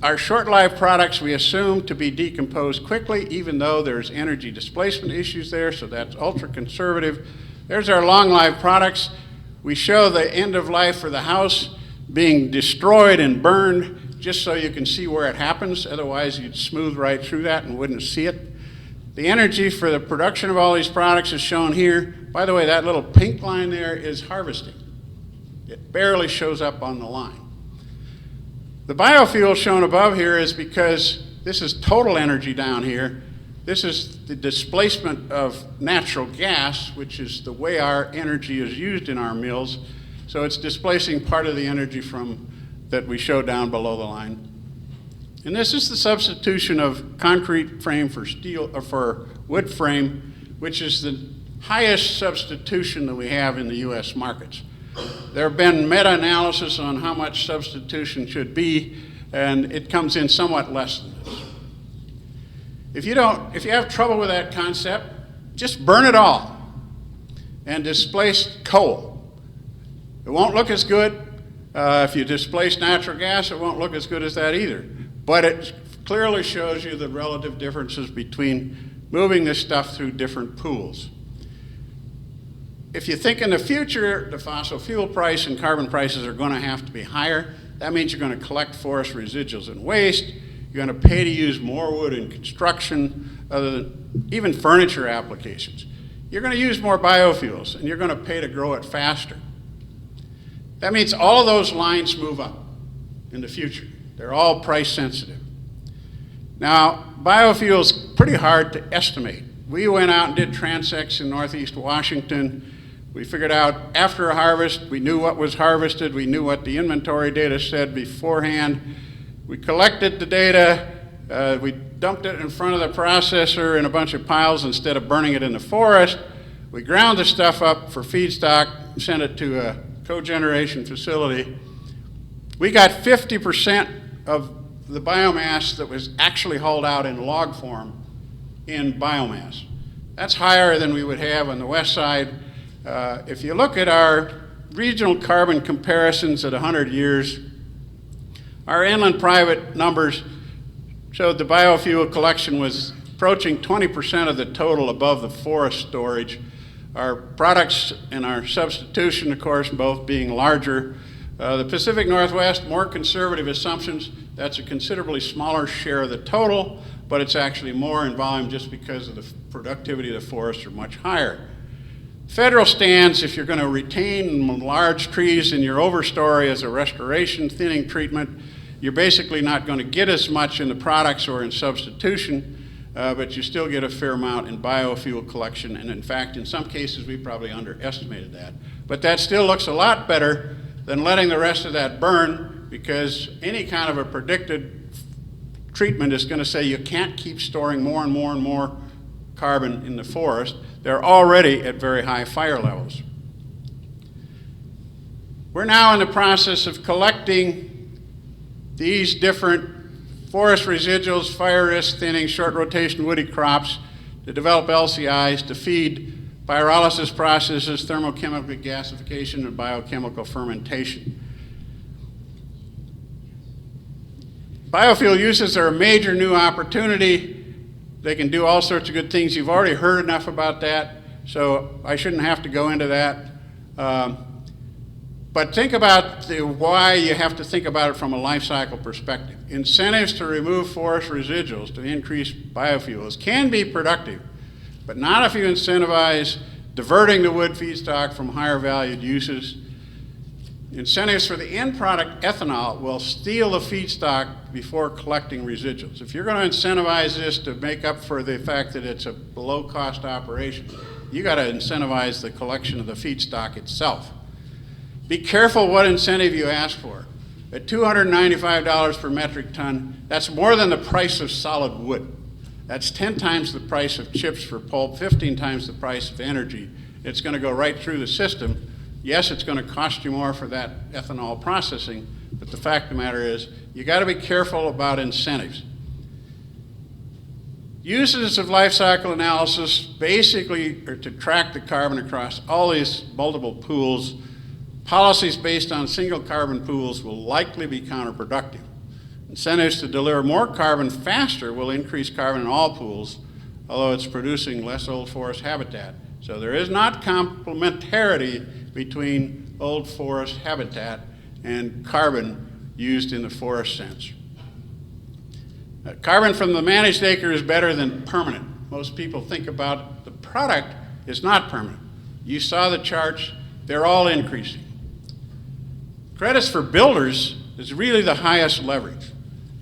Speaker 8: Our short-lived products we assume to be decomposed quickly, even though there's energy displacement issues there, so that's ultra-conservative. There's our long-lived products. We show the end of life for the house being destroyed and burned just so you can see where it happens. Otherwise, you'd smooth right through that and wouldn't see it. The energy for the production of all these products is shown here. By the way, that little pink line there is harvesting. It barely shows up on the line. The biofuel shown above here is because this is total energy down here. This is the displacement of natural gas, which is the way our energy is used in our mills. So it's displacing part of the energy that we show down below the line. And this is the substitution of concrete frame for steel, or for wood frame, which is the highest substitution that we have in the US markets. There have been meta-analysis on how much substitution should be, and it comes in somewhat less than this. If you have trouble with that concept, just burn it all and displace coal. It won't look as good. If you displace natural gas, it won't look as good as that either. But it clearly shows you the relative differences between moving this stuff through different pools. If you think in the future, the fossil fuel price and carbon prices are going to have to be higher, that means you're going to collect forest residuals and waste. You're going to pay to use more wood in construction, even furniture applications. You're going to use more biofuels, and you're going to pay to grow it faster. That means all of those lines move up in the future. They're all price sensitive. Now, biofuel's pretty hard to estimate. We went out and did transects in Northeast Washington. We figured out after a harvest, we knew what was harvested, we knew what the inventory data said beforehand. We collected the data, we dumped it in front of the processor in a bunch of piles instead of burning it in the forest. We ground the stuff up for feedstock, sent it to a cogeneration facility. We got 50% of the biomass that was actually hauled out in log form in biomass. That's higher than we would have on the west side. If you look at our regional carbon comparisons at 100 years, our inland private numbers showed the biofuel collection was approaching 20% of the total above the forest storage. Our products and our substitution, of course, both being larger. The Pacific Northwest, more conservative assumptions. That's a considerably smaller share of the total, but it's actually more in volume just because of the productivity of the forests are much higher. Federal stands, if you're going to retain large trees in your overstory as a restoration thinning treatment, you're basically not going to get as much in the products or in substitution, but you still get a fair amount in biofuel collection, and in fact, in some cases, we probably underestimated that. But that still looks a lot better than letting the rest of that burn, because any kind of a predicted treatment is going to say you can't keep storing more and more and more carbon in the forest. They're already at very high fire levels. We're now in the process of collecting these different forest residuals, fire risk thinning, short rotation woody crops to develop LCIs to feed pyrolysis processes, thermochemical gasification, and biochemical fermentation. Biofuel uses are a major new opportunity. They can do all sorts of good things. You've already heard enough about that, so I shouldn't have to go into that. But think about why you have to think about it from a life cycle perspective. Incentives to remove forest residuals to increase biofuels can be productive, but not if you incentivize diverting the wood feedstock from higher valued uses. Incentives for the end product, ethanol, will steal the feedstock before collecting residuals. If you're going to incentivize this to make up for the fact that it's a below-cost operation, you got to incentivize the collection of the feedstock itself. Be careful what incentive you ask for. At $295 per metric ton, that's more than the price of solid wood. That's 10 times the price of chips for pulp, 15 times the price of energy. It's going to go right through the system. Yes, it's going to cost you more for that ethanol processing, but the fact of the matter is, you got to be careful about incentives. Uses of life cycle analysis basically are to track the carbon across all these multiple pools. Policies based on single carbon pools will likely be counterproductive. Incentives to deliver more carbon faster will increase carbon in all pools, although it's producing less old forest habitat. So there is not complementarity between old forest habitat and carbon used in the forest sense. Carbon from the managed acre is better than permanent. Most people think about the product is not permanent. You saw the charts, they're all increasing. Credits for builders is really the highest leverage,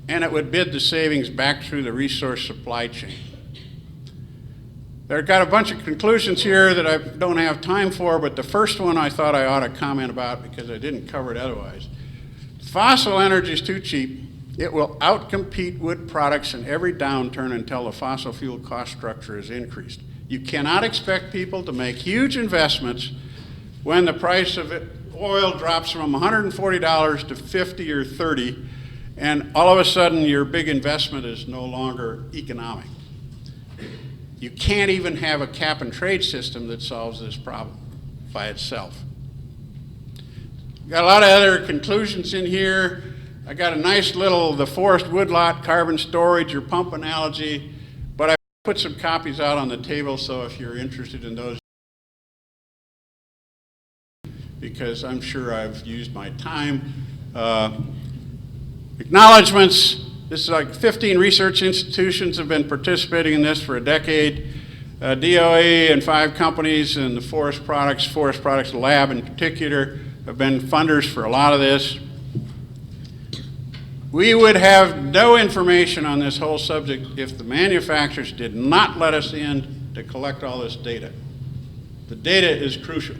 Speaker 8: and it would bid the savings back through the resource supply chain. I've got a bunch of conclusions here that I don't have time for, but the first one I thought I ought to comment about because I didn't cover it otherwise. Fossil energy is too cheap. It will outcompete wood products in every downturn until the fossil fuel cost structure is increased. You cannot expect people to make huge investments when the price of oil drops from $140 to $50 or $30, and all of a sudden your big investment is no longer economic. You can't even have a cap and trade system that solves this problem by itself. Got a lot of other conclusions in here. I got a nice little, the forest woodlot carbon storage or pump analogy, but I put some copies out on the table, so if you're interested in those, because I'm sure I've used my time. Acknowledgements. This is like 15 research institutions have been participating in this for a decade. DOE and 5 companies and the Forest Products Lab in particular have been funders for a lot of this. We would have no information on this whole subject if the manufacturers did not let us in to collect all this data. The data is crucial.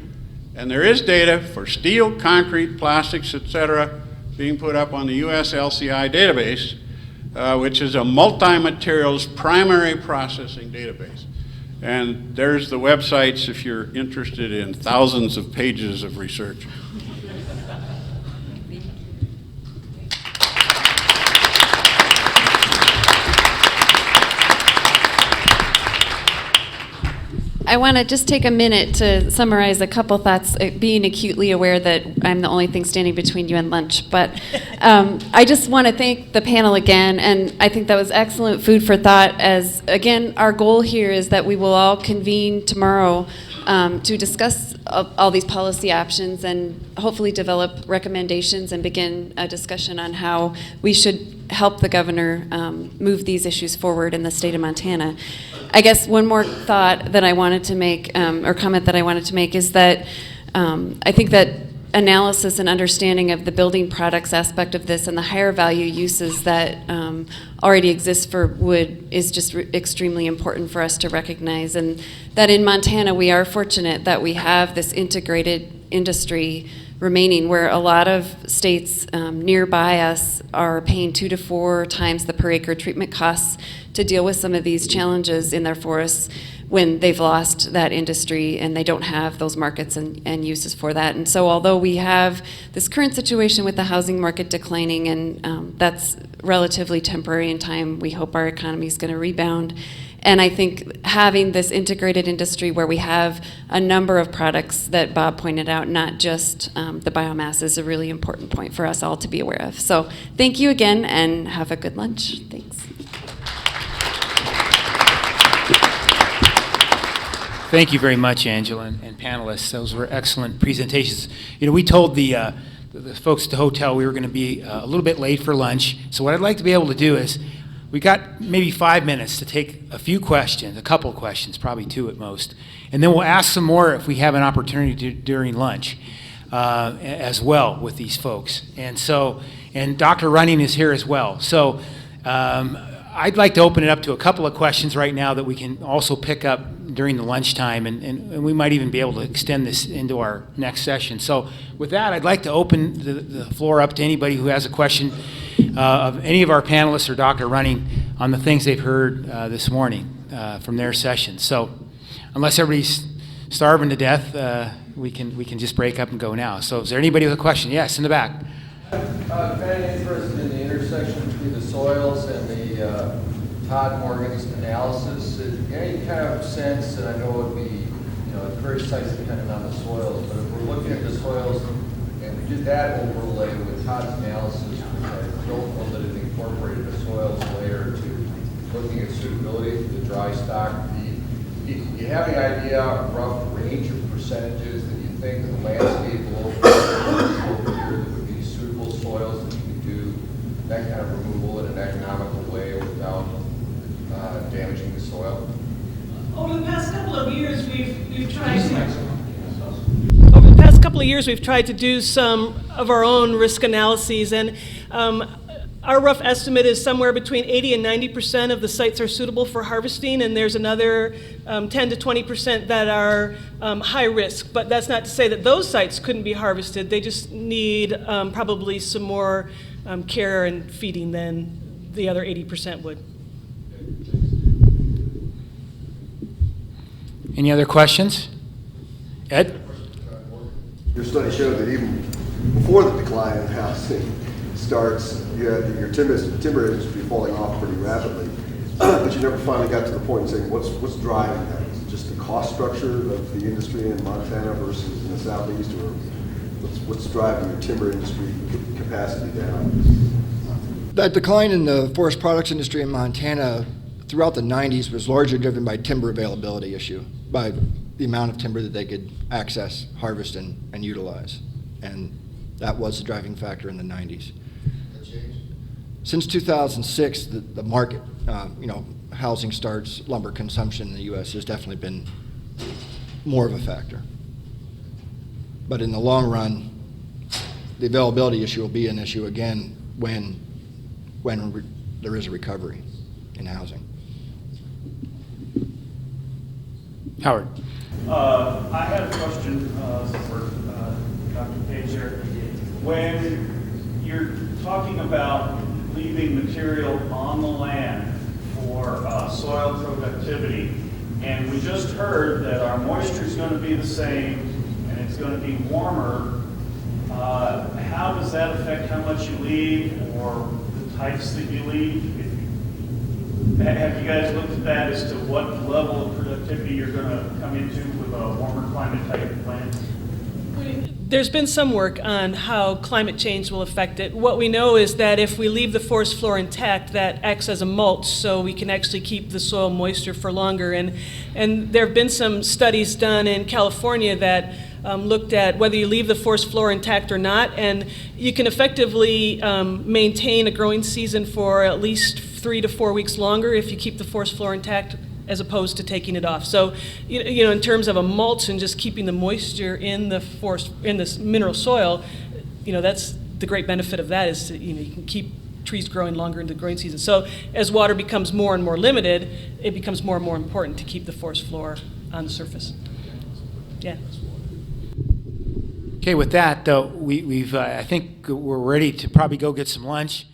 Speaker 8: And there is data for steel, concrete, plastics, etc., being put up on the US LCI database, which is a multi-materials primary processing database. And there's the websites if you're interested in thousands of pages of research.
Speaker 2: I want to just take a minute to summarize a couple thoughts, being acutely aware that I'm the only thing standing between you and lunch. But I just want to thank the panel again, and I think that was excellent food for thought, as, again, our goal here is that we will all convene tomorrow to discuss all these policy options and hopefully develop recommendations and begin a discussion on how we should help the governor move these issues forward in the state of Montana. I guess one more thought that I wanted to make, or comment that I wanted to make, is that I think that analysis and understanding of the building products aspect of this and the higher value uses that already exist for wood is just extremely important for us to recognize. And that in Montana we are fortunate that we have this integrated industry remaining, where a lot of states nearby us are paying 2 to 4 times the per acre treatment costs to deal with some of these challenges in their forests when they've lost that industry and they don't have those markets and uses for that. And so although we have this current situation with the housing market declining, and that's relatively temporary in time, we hope our economy is going to rebound. And I think having this integrated industry where we have a number of products that Bob pointed out, not just the biomass, is a really important point for us all to be aware of. So thank you again, and have a good lunch. Thanks.
Speaker 1: Thank you very much, Angela and panelists. Those were excellent presentations. You know, we told the folks at the hotel we were going to be a little bit late for lunch. So what I'd like to be able to do is, we got maybe 5 minutes to take a few questions, a couple questions, probably 2 at most, and then we'll ask some more if we have an opportunity to during lunch as well with these folks. And so, and Dr. Running is here as well. So I'd like to open it up to a couple of questions right now that we can also pick up during the lunchtime, and we might even be able to extend this into our next session. So with that, I'd like to open the floor up to anybody who has a question of any of our panelists or Dr. Running on the things they've heard this morning from their session. So unless everybody's starving to death, we can just break up and go now. So is there anybody with a question? Yes, in the back.
Speaker 9: Kind of interested in the intersection between the soils and the Todd Morgan's analysis. Any kind of sense, and I know it would be, it's very site dependent on the soils, but if we're looking at the soils and we did that overlay with Todd's analysis, which I don't know that it incorporated the soils layer to looking at suitability for the dry stock, do you have any idea, a rough range of percentages that you think the landscape will over here that would be suitable soils that you could do that kind of removal in an economical way without damaging the soil?
Speaker 7: Over the past couple of years, we've tried to. Over the past couple of years, we've tried to do some of our own risk analyses, and our rough estimate is somewhere between 80 and 90% of the sites are suitable for harvesting, and there's another 10 to 20% that are high risk. But that's not to say that those sites couldn't be harvested. They just need probably some more care and feeding than the other 80% would.
Speaker 1: Any other questions? Ed?
Speaker 10: Your study showed that even before the decline in housing starts, you had your timber industry falling off pretty rapidly, but you never finally got to the point of saying what's driving that? Is it just the cost structure of the industry in Montana versus in the southeast, or what's driving your timber industry capacity down?
Speaker 6: That decline in the forest products industry in Montana throughout the 90s was largely driven by timber availability issue, by the amount of timber that they could access, harvest, and utilize. And that was the driving factor in the 90s.
Speaker 10: That changed?
Speaker 6: Since 2006, the market, housing starts, lumber consumption in the U.S. has definitely been more of a factor. But in the long run, the availability issue will be an issue again when there is a recovery in housing.
Speaker 1: Howard.
Speaker 4: I had a question for Dr. Page here. When you're talking about leaving material on the land for soil productivity, and we just heard that our moisture is going to be the same and it's going to be warmer, how does that affect how much you leave or the types that you leave? Have you guys looked at that as to what level of productivity you're going to come into with a warmer climate type plant?
Speaker 7: There's been some work on how climate change will affect it. What we know is that if we leave the forest floor intact, that acts as a mulch, so we can actually keep the soil moisture for longer. And there have been some studies done in California that looked at whether you leave the forest floor intact or not, and you can effectively maintain a growing season for at least 3 to 4 weeks longer if you keep the forest floor intact as opposed to taking it off. So, in terms of a mulch and just keeping the moisture in the forest, in this mineral soil, that's the great benefit of that is you can keep trees growing longer into the growing season. So as water becomes more and more limited, it becomes more and more important to keep the forest floor on the surface. Yeah.
Speaker 1: Okay, with that, though, I think we're ready to probably go get some lunch.